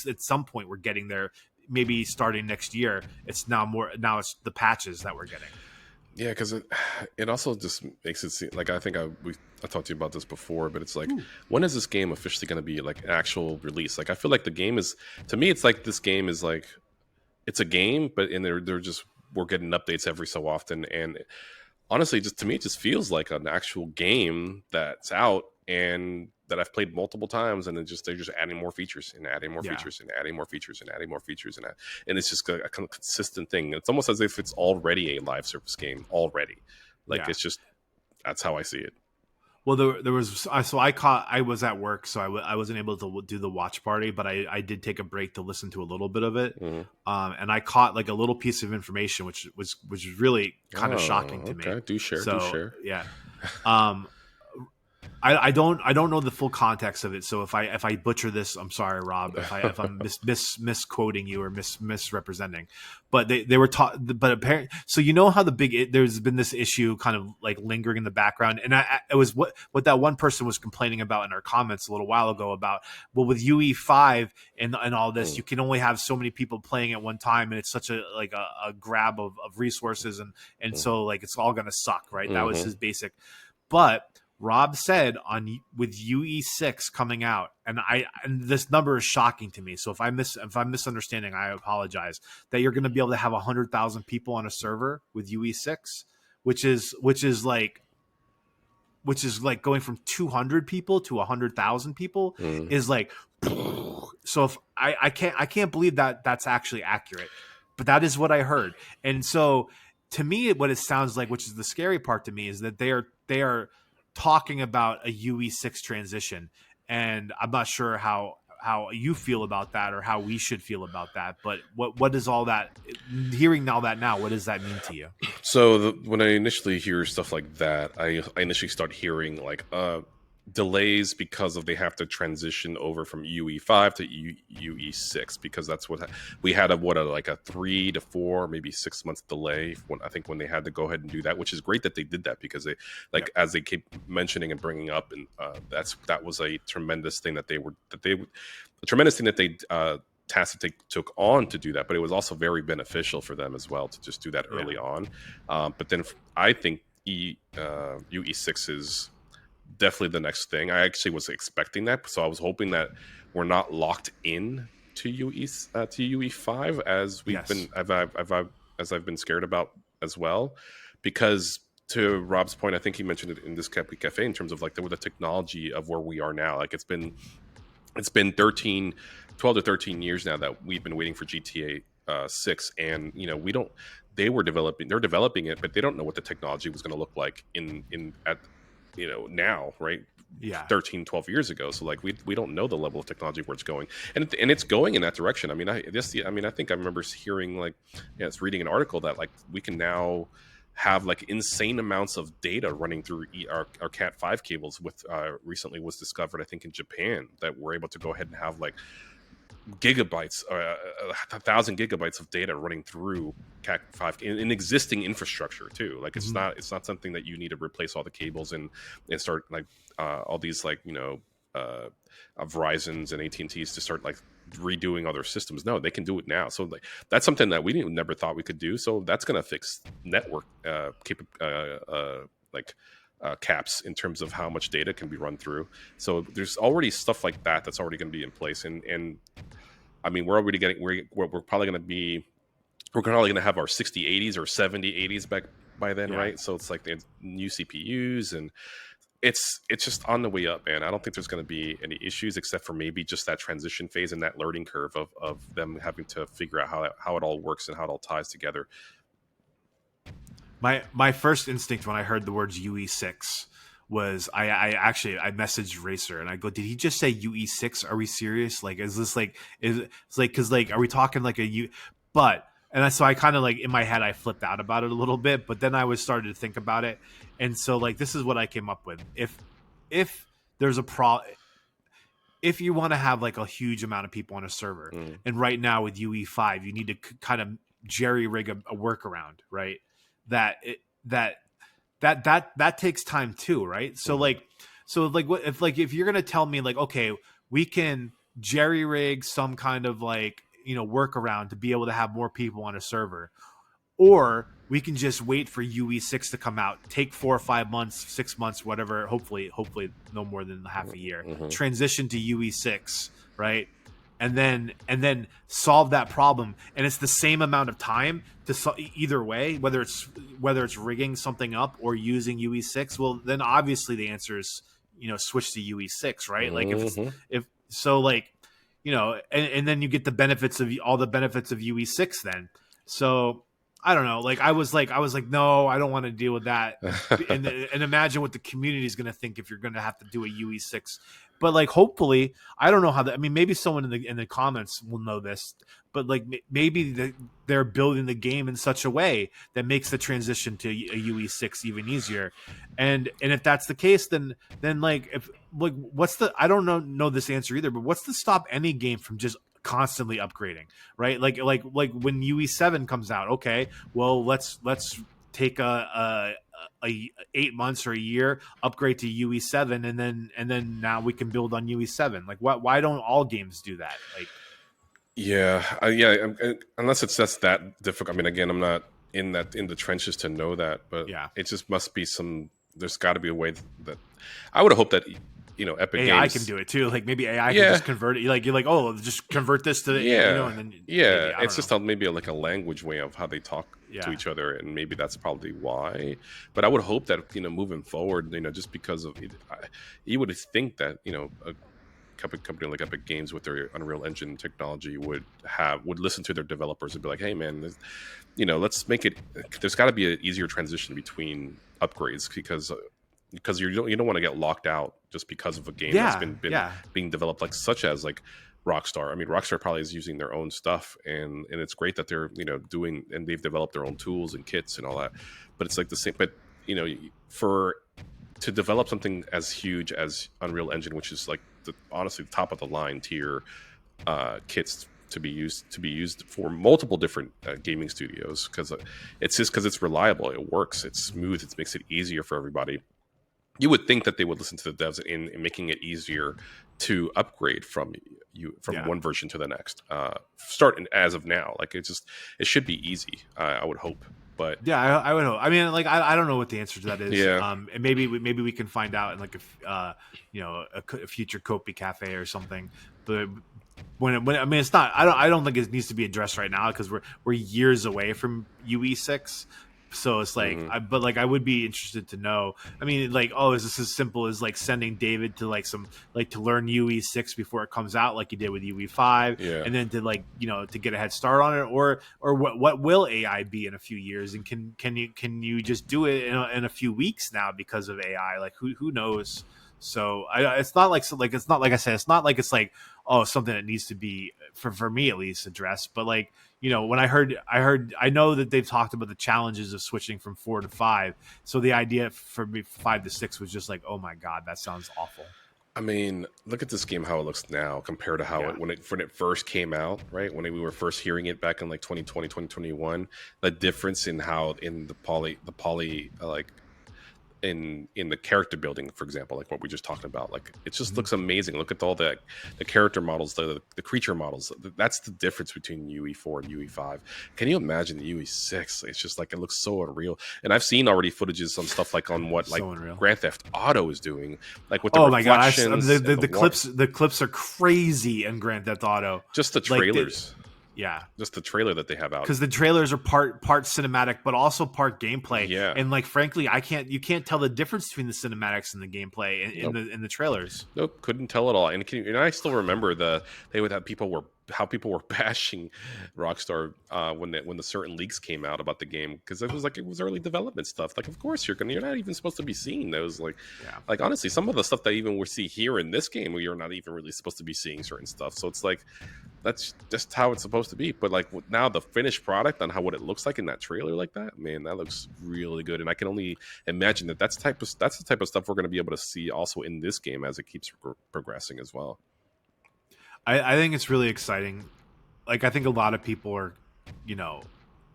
at some point we're getting there. Maybe starting next year, it's it's the patches that we're getting. Yeah, because it also just makes it seem like, I think I talked to you about this before, but it's like, when is this game officially going to be like an actual release? Like, I feel like the game is, to me, it's like this game is like, it's a game, but we're getting updates every so often, and honestly, just to me, it just feels like an actual game that's out and that I've played multiple times, and then they're just adding more features and adding more features and adding more features and adding more features, and it's just a kind of consistent thing. It's almost as if it's already a live service game already. Like, it's just, that's how I see it. Well, there was, so I was at work, so I wasn't able to do the watch party, but I did take a break to listen to a little bit of it, and I caught like a little piece of information which was really kind of shocking to me. Do share. Yeah. I don't know the full context of it. So if I butcher this, I'm sorry, Rob. If I'm misquoting you or misrepresenting, but they were taught. But apparently, so you know how there's been this issue kind of like lingering in the background, and it was what that one person was complaining about in our comments a little while ago about, well, with UE5 and all this, you can only have so many people playing at one time, and it's such a grab of resources, and so like it's all gonna suck, right? That was his basic, but Rob said with UE6 coming out, and this number is shocking to me. So if I'm misunderstanding, I apologize. That you're going to be able to have 100,000 people on a server with UE6, which is like going from 200 people to 100,000 people is like. So if I can't believe that that's actually accurate, but that is what I heard. And so to me, what it sounds like, which is the scary part to me, is that they are talking about a UE6 transition, and I'm not sure how you feel about that or how we should feel about that. But what does all that, hearing all that now, what does that mean to you? So when I initially hear stuff like that, I initially start hearing like delays because of they have to transition over from UE5 to UE6, because that's what we had like a 3 to 4 maybe 6 months delay when they had to go ahead and do that, which is great that they did that, because they as they keep mentioning and bringing up, and that was a tremendous thing that they task that they took on to do that, but it was also very beneficial for them as well to just do that early on. But then I think UE6 is definitely the next thing. I actually was expecting that, so I was hoping that we're not locked in to UE5 as we've been. I've been scared about as well, because to Rob's point, I think he mentioned it in this COPI Café in terms of like the technology of where we are now. Like it's been 12 to 13 years now that we've been waiting for GTA 6, and they're developing it, but they don't know what the technology was going to look like now, right? 13, 12 years ago. So like we don't know the level of technology where it's going, and it's going in that direction. I mean, I think I remember hearing reading an article that like we can now have like insane amounts of data running through our Cat 5 cables. With recently was discovered, I think in Japan, that we're able to go ahead and have like gigabytes, 1,000 gigabytes of data running through Cat 5 in existing infrastructure too. Like it's not something that you need to replace all the cables and start like all these Verizons and AT&Ts to start like redoing other systems. No, they can do it now. So like that's something that we never thought we could do. So that's going to fix network caps in terms of how much data can be run through. So there's already stuff like that that's already going to be in place. And I mean, we're already we're probably going to have our 6080s or 7080s back by then, right? So it's like the new CPUs, and it's just on the way up, man. I don't think there's going to be any issues except for maybe just that transition phase and that learning curve of them having to figure out how it all works and how it all ties together. My first instinct when I heard the words UE6 was I messaged Racer and I go, did he just say UE6? Are we serious? Like, is this because are we talking like a U? But so I kind of like in my head I flipped out about it a little bit, but then I was started to think about it, and so like this is what I came up with. If there's if you want to have like a huge amount of people on a server, and right now with UE5 you need to kind of jerry rig a workaround, right? That takes time too, right? So if you're gonna tell me like, okay, we can jerry rig some kind of like workaround to be able to have more people on a server, or we can just wait for UE6 to come out, take 4 or 5 months, 6 months, whatever. Hopefully no more than half a year. Transition to UE6, right? And then solve that problem, and it's the same amount of time to either way, whether it's rigging something up or using UE6. Well, then obviously the answer is switch to UE6, right? Like if so, like and then you get the benefits of all the benefits of UE6 then. So I don't know. Like I was like, no, I don't want to deal with that. And imagine what the community is going to think if you're going to have to do a UE6. But like, hopefully, I don't know how that. I mean, maybe someone in the comments will know this. But like, maybe they're building the game in such a way that makes the transition to a UE6 even easier. And if that's the case, then like, if like, what's the? I don't know this answer either. But what's to stop any game from just constantly upgrading, right? Like when UE7 comes out, okay, well let's take a 8 months or a year, upgrade to UE7, and then now we can build on UE7. Like why don't all games do that? Like unless it's just that difficult. I mean, again, I'm not in the trenches to know that, but yeah, it just must be there's got to be a way that I would hope that Epic AI Games can do it too. Like maybe AI can just convert it. Like you're like, oh, just convert this to and then maybe, it's just maybe like a language way of how they talk to each other, and maybe that's probably why. But I would hope that moving forward, just because of you would think that a company like Epic Games with their Unreal Engine technology would listen to their developers and be like, hey man, let's make it. There's got to be an easier transition between upgrades because you don't want to get locked out just because of a game that's been being developed, like such as like Rockstar. I mean, Rockstar probably is using their own stuff, and it's great that they're doing, and they've developed their own tools and kits and all that. But it's like the same. But to develop something as huge as Unreal Engine, which is like honestly the top of the line tier kits to be used for multiple different gaming studios, because it's reliable, it works, it's smooth, it makes it easier for everybody. You would think that they would listen to the devs in making it easier to upgrade from one version to the next. Starting as of now, like it should be easy. I would hope, but I would hope. I mean, like I don't know what the answer to that is. Yeah. And maybe we can find out in like a future COPI Café or something. But I mean, it's not. I don't think it needs to be addressed right now because we're years away from UE6. So it's like, but like I would be interested to know. I mean, like, oh, is this as simple as like sending David to like to learn UE6 before it comes out, like you did with UE5, and then to like to get a head start on it, or what will AI be in a few years, and can you just do it in a few weeks now because of AI? Like who knows? So it's not like it's not like I said, it's not like it's like something that needs to be for me at least addressed, but like. When I know that they've talked about the challenges of switching from 4 to 5. So the idea for me 5 to 6 was just like, oh my God, that sounds awful. I mean, look at this game, how it looks now compared to how when it first came out, right? When we were first hearing it back in like 2020, 2021, the difference in how in the poly like in the character building, for example, like what we just talked about, like it just looks amazing. Look at all the character models, the creature models. That's the difference between UE4 and UE5. Can you imagine the UE6? It's just like it looks so unreal. And I've seen already footages on stuff like on what like unreal. Grand Theft Auto is doing, like with the reflections. My God, the clips are crazy in Grand Theft Auto. Just the trailers. Yeah, just the trailer that they have out, because the trailers are part cinematic but also part gameplay. And like frankly, you can't tell the difference between the cinematics and the gameplay in the trailers. Nope, couldn't tell at all. And I still remember how people were bashing Rockstar when the certain leaks came out about the game, because it was early development stuff. Like, of course you're not even supposed to be seeing those. Like honestly, some of the stuff that even we see here in this game, you're not even really supposed to be seeing certain stuff. So it's like that's just how it's supposed to be. But like now the finished product on what it looks like in that trailer, like that, man, that looks really good. And I can only imagine that's the type of stuff we're going to be able to see also in this game as it keeps progressing as well. I think it's really exciting. Like I think a lot of people are,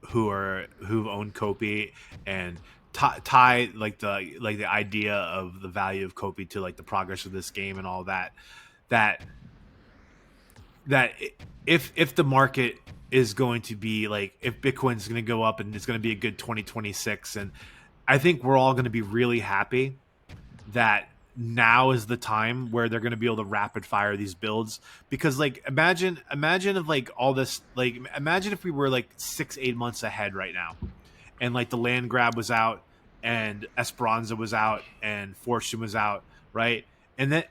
who've owned COPI and tie like the idea of the value of COPI to like the progress of this game and all that if the market is going to be like, if Bitcoin's going to go up and it's going to be a good 2026, and I think we're all going to be really happy that now is the time where they're going to be able to rapid fire these builds, because like imagine if like all this, like imagine if we were like 6-8 months ahead right now, and like the land grab was out and Espiranza was out and Fortune was out, right? And then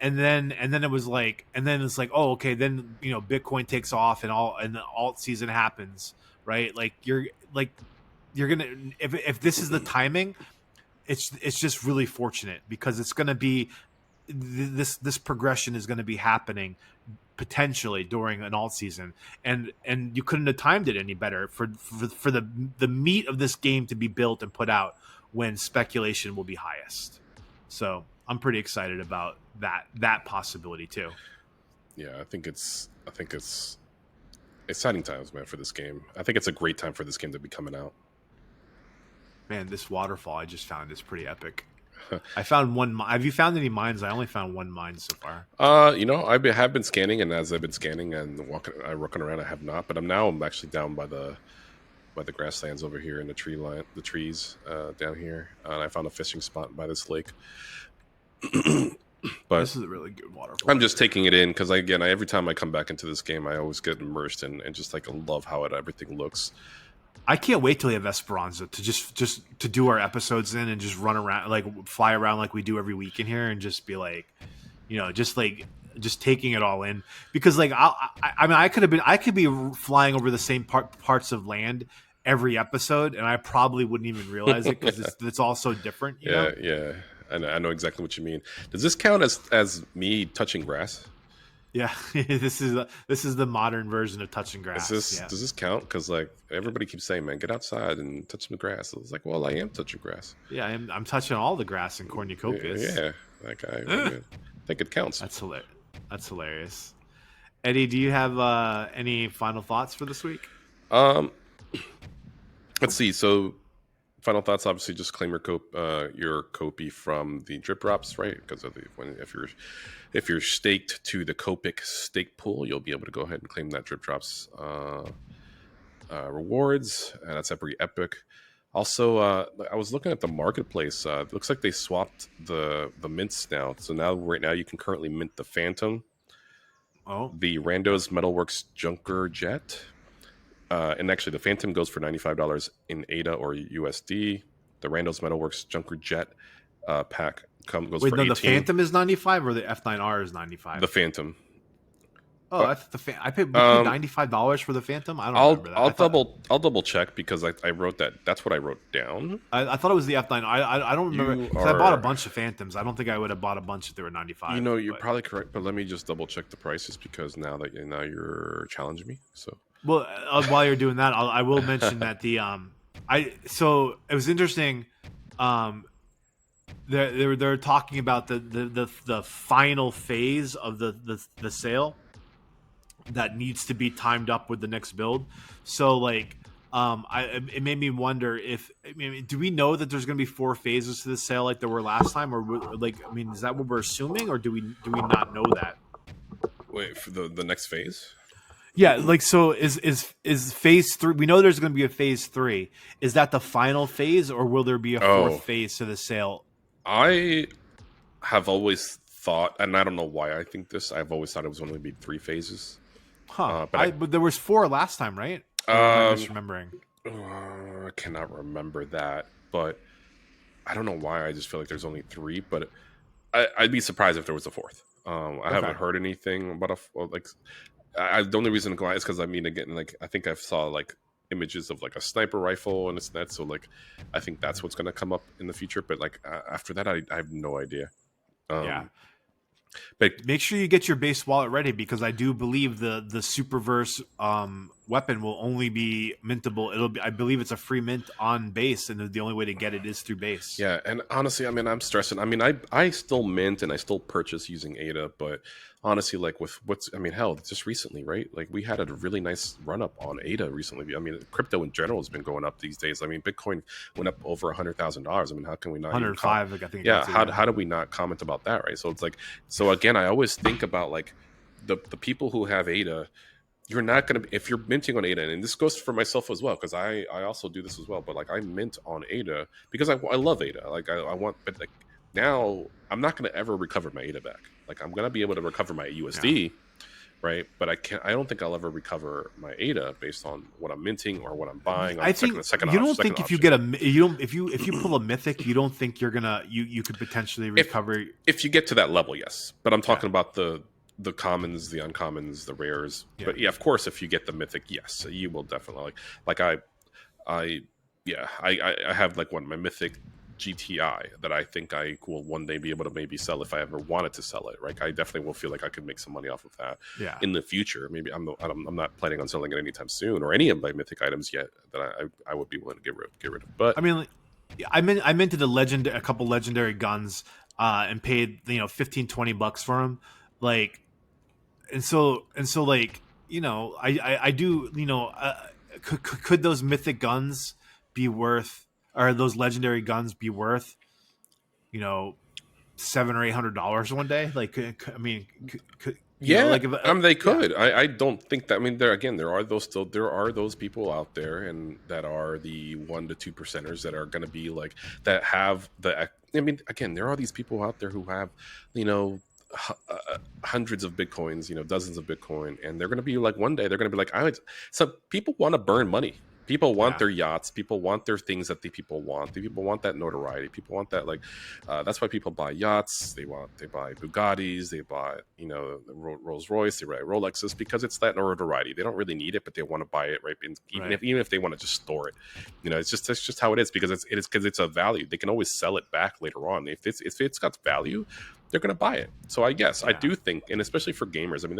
it was like, and then it's like, oh, okay, then Bitcoin takes off and the alt season happens, right? Like you're like you're gonna if this is the timing, it's just really fortunate because it's gonna be this progression is going to be happening potentially during an alt season, and you couldn't have timed it any better for the meat of this game to be built and put out when speculation will be highest. So I'm pretty excited about that possibility too. Yeah, I think it's exciting times, man, for this game. I think it's a great time for this game to be coming out. Man, this waterfall I just found is pretty epic. I found one. Have you found any mines? I only found one mine so far. I have been scanning, and as I've been scanning and walking around, I have not. But I'm actually down by the grasslands over here in the trees down here, and I found a fishing spot by this lake. But this is a really good waterfall. I'm just taking it in because every time I come back into this game, I always get immersed and just like love how everything looks. I can't wait till we have Espiranza to just to do our episodes in and just run around, like fly around like we do every week in here and just be like, just taking it all in. Because like, I could be flying over the same parts of land every episode and I probably wouldn't even realize it because it's all so different. You know? Yeah. I know exactly what you mean. Does this count as me touching grass? Yeah, this is the modern version of touching grass. Does this count? Because like everybody keeps saying, "Man, get outside and touch the grass." I was like, "Well, I am touching grass." Yeah, I'm touching all the grass in Cornucopias. Yeah, that guy. I think it counts. That's hilarious. Eddie, do you have any final thoughts for this week? Let's see. So, final thoughts. Obviously, just claim your COPI from the drip drops, right? Because if you're staked to the Copic stake pool, you'll be able to go ahead and claim that drip drops rewards, and that's pretty epic. Also, I was looking at the marketplace. It looks like they swapped the mints now. So right now you can currently mint the Phantom, the Randos Metalworks Junker Jet, and actually the Phantom goes for $95 in ADA or USD. The Randos Metalworks Junker Jet pack goes for $18. The Phantom is 95 or the F9R is 95? The Phantom. Oh, I paid $95 for the Phantom. I don't remember that. I'll double check because I wrote that. That's what I wrote down. I thought it was the F9. I don't remember because I bought a bunch of Phantoms. I don't think I would have bought a bunch if they were 95. You're probably correct, but let me just double check the prices because now you're challenging me. So well, while you're doing that, I will mention that so it was interesting. They're talking about the final phase of the sale that needs to be timed up with the next build. So like, it made me wonder do we know that there's going to be 4 phases to the sale like there were last time, or like, is that what we're assuming, or do we not know that? Wait for the next phase. Yeah, like, so is phase 3? We know there's going to be a phase 3. Is that the final phase, or will there be a 4th phase to the sale? I have always thought, and I don't know why I think this. I've always thought it was only going to be 3 phases. Huh? But there was 4 last time, right? I'm just remembering. I cannot remember that, but I don't know why. I just feel like there's only 3, but I'd be surprised if there was a 4th. I haven't heard anything about the only reason why is because again, like I think I saw like images of like a sniper rifle and that, so like I think that's what's going to come up in the future. But like after that, I have no idea. Yeah. But make sure you get your base wallet ready because I do believe the Superverse weapon will only be mintable. I believe it's a free mint on base, and the only way to get it is through base. Yeah, and honestly, I'm stressing. I still mint and I still purchase using ADA, but honestly, like with hell, just recently, right? Like we had a really nice run up on ADA recently. Crypto in general has been going up these days. Bitcoin went up over $100,000. How can we not? 105, I think. Yeah, how do we not comment about that, right? So it's like, again, I always think about like the people who have ADA. You're not going to, if you're minting on ADA, and this goes for myself as well, because I also do this as well, but like I mint on ADA because I love ADA. Like I want, but like now I'm not going to ever recover my ADA back. Like I'm going to be able to recover my USD, right? But I don't think I'll ever recover my ADA based on what I'm minting or what I'm buying. I think you don't think if you get if you pull a mythic, you don't think you're gonna you could potentially recover if you get to that level, yes. But I'm talking about the commons, the uncommons, the rares. Yeah. But yeah, of course, if you get the mythic, yes, you will definitely like I yeah, I have like my mythic GTI that I think I will one day be able to maybe sell if I ever wanted to sell it. Right, I definitely will feel like I could make some money off of that Yeah. in the future. Maybe I'm not planning on selling it anytime soon or any of my mythic items yet that I would be willing to get rid of. But I mean, I minted a couple legendary guns, and paid 15-20 bucks for them, like, and so like, I do, could those mythic guns be worth, or those legendary guns be worth, you know $700 or $800 one day? Like, I mean, yeah, like, if, they yeah, could. I don't think that. I mean, there are those people out there, and that are the 1 to 2 percenters that are going to be like that have the. I mean, again, there are these people out there who have, you know, hundreds of bitcoins, dozens of bitcoin, and they're going to be like one day they're going to be like, so people want to burn money. People want yeah, their yachts. People want their things that the people want. The people want that notoriety. People want that, like, that's why people buy yachts. They buy Bugattis. They buy, Rolls Royce. They buy Rolexes because it's that notoriety. They don't really need it, but they want to buy it, right? And right, even if they want to just store it, that's just how it is, because it's a value. They can always sell it back later on if it's got value. They're going to buy it. So I guess I yeah, do think, and especially for gamers, I mean,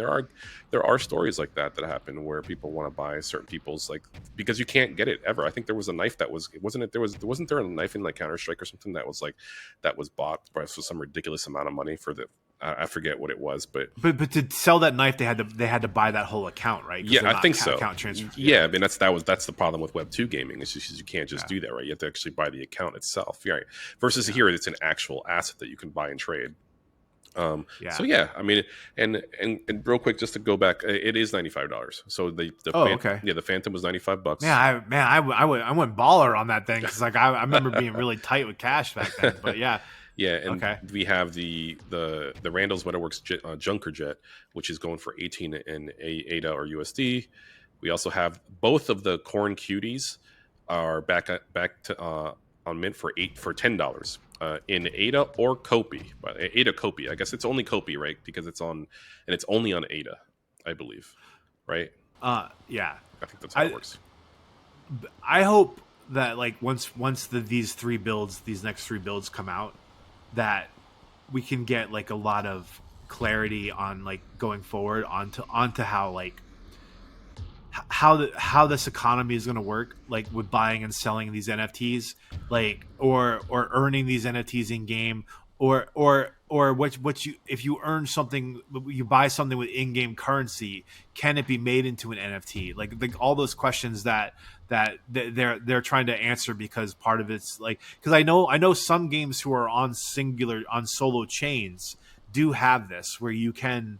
there are stories like that happen where people want to buy certain people's, like, because you can't get it ever. I think there was a knife that wasn't there a knife in like Counter-Strike or something that was bought for some ridiculous amount of money for the, I forget what it was, but to sell that knife, they had to buy that whole account, right? yeah, I think so. Account transfer. Yeah, I mean that's the problem with Web2 gaming. It's just you can't just do that, right? You have to actually buy the account itself, right? Versus here, it's an actual asset that you can buy and trade. So yeah, I mean, and real quick, just to go back, it is $95. So Okay. Yeah, the Phantom was $95. Yeah, I went baller on that thing, because like I remember being really tight with cash back then. But yeah, yeah, and okay, we have the Randall's Metalworks Junker Jet, which is going for 18 in ADA or USD. We also have both of the Corn Cuties are back to on mint for $10. In ADA or COPI, but ADA COPI. I guess it's only COPI, right? Because it's only on ADA, I believe, right? yeah. I think that's how it works. I hope that, like, once these next three builds come out, that we can get like a lot of clarity on, like, going forward onto how, like, how this economy is going to work, like with buying and selling these NFTs, like, or earning these NFTs in game, or what you, if you earn something, you buy something with in-game currency, can it be made into an NFT? Like all those questions that they're trying to answer, because part of it's like, because I know some games who are on solo chains do have this, where you can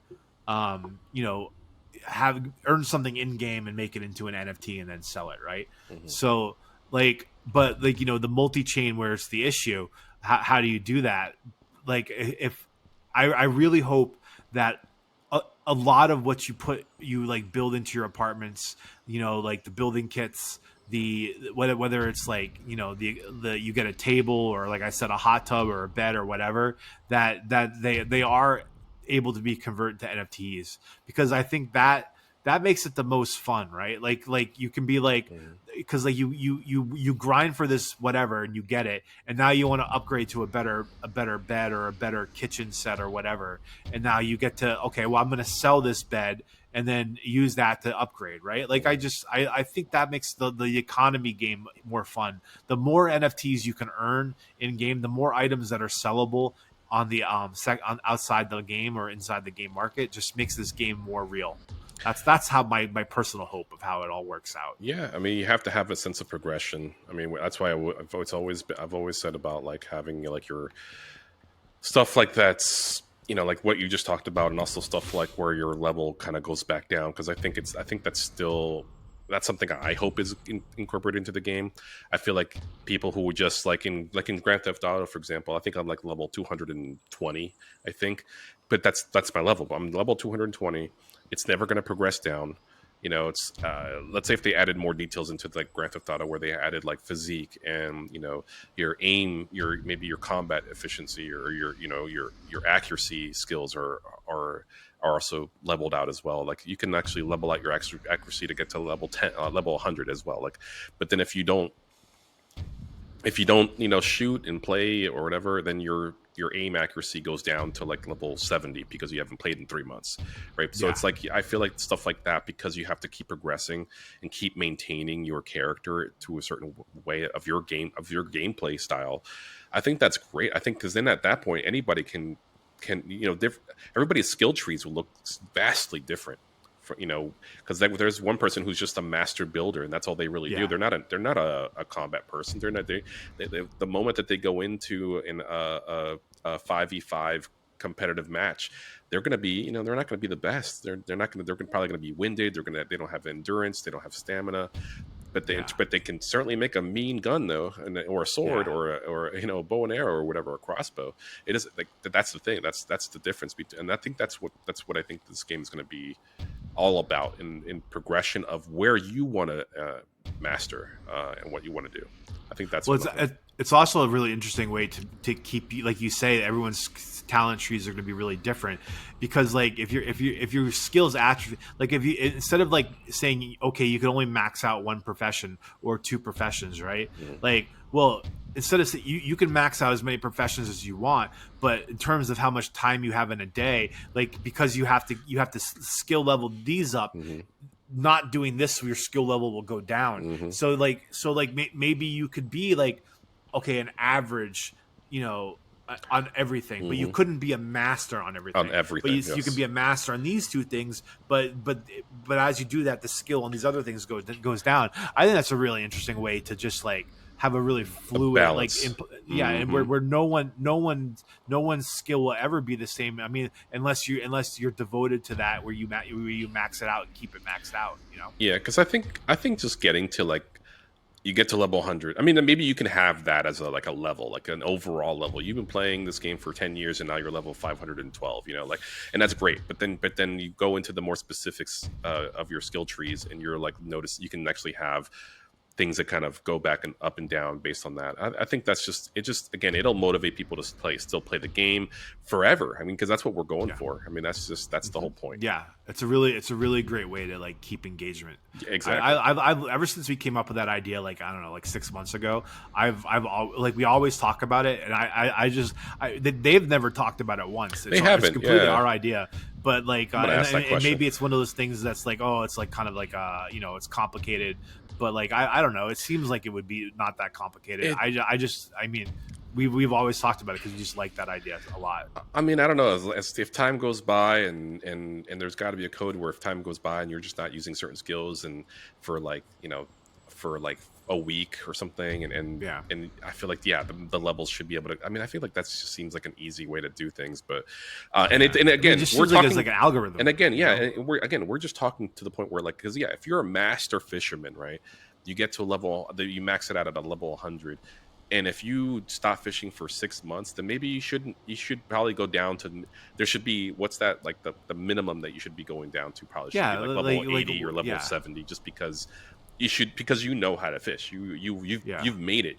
have earn something in game and make it into an NFT and then sell it, right? Mm-hmm. So, like, but like, the multi-chain where it's the issue, how do you do that? Like, if I really hope that a lot of what you like build into your apartments, like the building kits, whether it's like, the you get a table, or like I said, a hot tub or a bed or whatever, that they are able to be converted to NFTs, because I think that makes it the most fun, right? Like you can be like, because like you grind for this whatever and you get it, and now you want to upgrade to a better bed or a better kitchen set or whatever, and now you get to, okay, well, I'm going to sell this bed and then use that to upgrade, right? Like I think that makes the economy game more fun. The more NFTs you can earn in game, the more items that are sellable on the on outside the game or inside the game market, just makes this game more real. That's how my personal hope of how it all works out. Yeah, I mean, you have to have a sense of progression. I mean, that's why I've always said about like having like your stuff like that's, like what you just talked about, and also stuff like where your level kind of goes back down, because I think that's something I hope is incorporated into the game. I feel like people who would just like in Grand Theft Auto, for example, I think I'm like level 220, I think, but that's my level. I'm level 220. It's never going to progress down. It's let's say if they added more details into like Grand Theft Auto, where they added like physique and your aim, maybe your combat efficiency, or your accuracy skills are also leveled out as well. Like you can actually level out your accuracy to get to level 10, level 100 as well. Like, but then if you don't if you don't, shoot and play or whatever, then your aim accuracy goes down to like level 70 because you haven't played in 3 months, right? So it's like, I feel like stuff like that, because you have to keep progressing and keep maintaining your character to a certain way of your gameplay style. I think that's great. I think because then at that point, anybody can everybody's skill trees will look vastly different. Because there's one person who's just a master builder, and that's all they really do. They're not a combat person. They're not. They the moment that they go into a 5v5 competitive match, they're going to be, they're not going to be the best. They're probably going to be winded. They don't have endurance. They don't have stamina. But they can certainly make a mean gun though, or a sword, or a bow and arrow or whatever, a crossbow. It is like that's the thing. That's the difference between, and I think that's what I think this game is going to be all about in progression of where you want to master and what you want to do. I think that's it's also a really interesting way to keep, like you say, everyone's talent trees are going to be really different, because like if your skills atrophy, like if you, instead of like saying, okay, you can only max out one profession or two professions, right? Like, well, instead of you can max out as many professions as you want, but in terms of how much time you have in a day, like, because you have to skill level these up, not doing this, your skill level will go down. So maybe you could be like, okay, an average, on everything, but you couldn't be a master on everything. But you can be a master on these two things, but as you do that, the skill on these other things goes down. I think that's a really interesting way to just like have a really fluid, and where no one's skill will ever be the same. I mean, unless you're devoted to that, where you max it out and keep it maxed out. Yeah, because I think just getting to like, you get to level 100. I mean, maybe you can have that as a level, like an overall level. You've been playing this game for 10 years and now you're level 512, and that's great. But then you go into the more specifics of your skill trees, and you're like, notice you can actually have things that kind of go back and up and down based on that. I think that's again, it'll motivate people to still play the game forever. I mean, because that's what we're going for. I mean, that's the whole point. Yeah, it's a really great way to like keep engagement. Exactly. I've ever since we came up with that idea, like, I don't know, like 6 months ago, we always talk about it, and they've never talked about it once. They haven't. It's completely our idea. But like, and maybe it's one of those things that's like, oh, it's like kind of like it's complicated. But like, I don't know. It seems like it would be not that complicated. I mean, we've always talked about it because we just like that idea a lot. I mean, I don't know. If time goes by and there's got to be a code where if time goes by and you're just not using certain skills, and for like a week or something, and I feel like the levels should be able to. I mean, I feel like that just seems like an easy way to do things, but again, we're talking like an algorithm, and again, and we're just talking to the point where, like, because if you're a master fisherman, right, you get to a level that you max it out at a level 100. And if you stop fishing for 6 months, then maybe you should probably go down to, there should be, what's that, like the minimum that you should be going down to probably should be like level 80 or level 70, just because because you know how to fish. You've made it.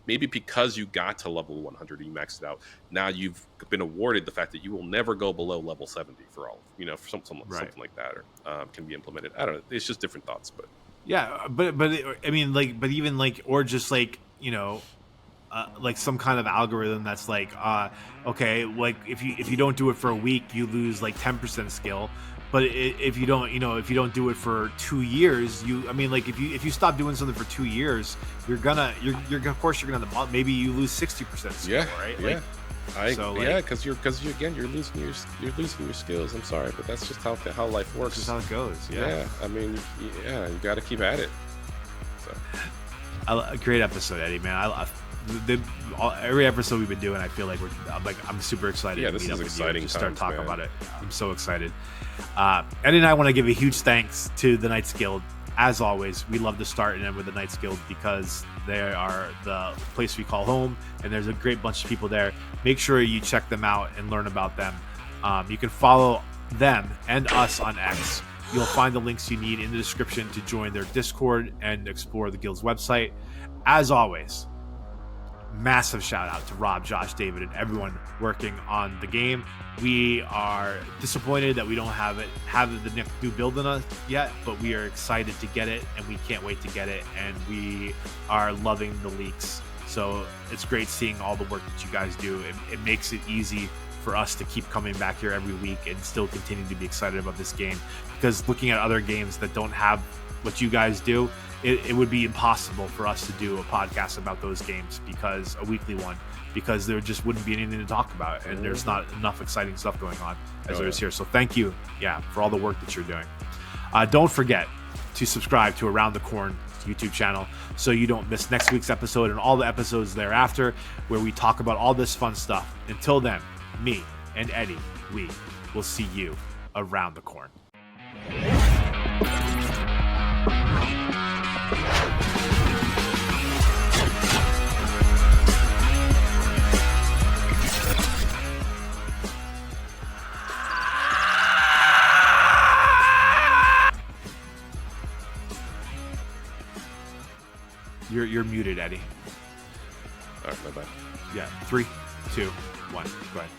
Maybe because you got to level 100 and you maxed it out, now you've been awarded the fact that you will never go below level 70 for all, for something like that, or can be implemented. I don't know. It's just different thoughts, but I mean, like, but even like, or just like, like some kind of algorithm that's like, okay, like if you don't do it for a week, you lose like 10% skill. But if you don't do it for 2 years, like if you stop doing something for 2 years, you're of course you're gonna, maybe you lose 60% skill, right? Yeah. Because you're losing your skills. I'm sorry, but that's just how life works. That's just how it goes. Yeah. I mean, you got to keep at it. So. Great episode, Eddie, man. Every episode we've been doing, I feel like I'm super excited. Yeah, this is exciting. To start talking about it. I'm so excited. Eddie and I want to give a huge thanks to the Knights Guild. As always, we love to start and end with the Knights Guild because they are the place we call home, and there's a great bunch of people there. Make sure you check them out and learn about them. You can follow them and us on X. You'll find the links you need in the description to join their Discord and explore the Guild's website. As always, massive shout out to Rob, Josh, David, and everyone working on the game. We are disappointed that we don't have the new build in us yet, but we are excited to get it, and we can't wait to get it, and we are loving the leaks. So it's great seeing all the work that you guys do. It makes it easy for us to keep coming back here every week and still continue to be excited about this game, because looking at other games that don't have what you guys do, it would be impossible for us to do a podcast about those games, because a weekly one, because there just wouldn't be anything to talk about, and there's not enough exciting stuff going on as there is here. So thank you, for all the work that you're doing. Don't forget to subscribe to Around the Corn YouTube channel so you don't miss next week's episode and all the episodes thereafter, where we talk about all this fun stuff. Until then, me and Eddie, we will see you around the corn. You're muted, Eddie. All right, my bad. Yeah, 3, 2, 1, go ahead.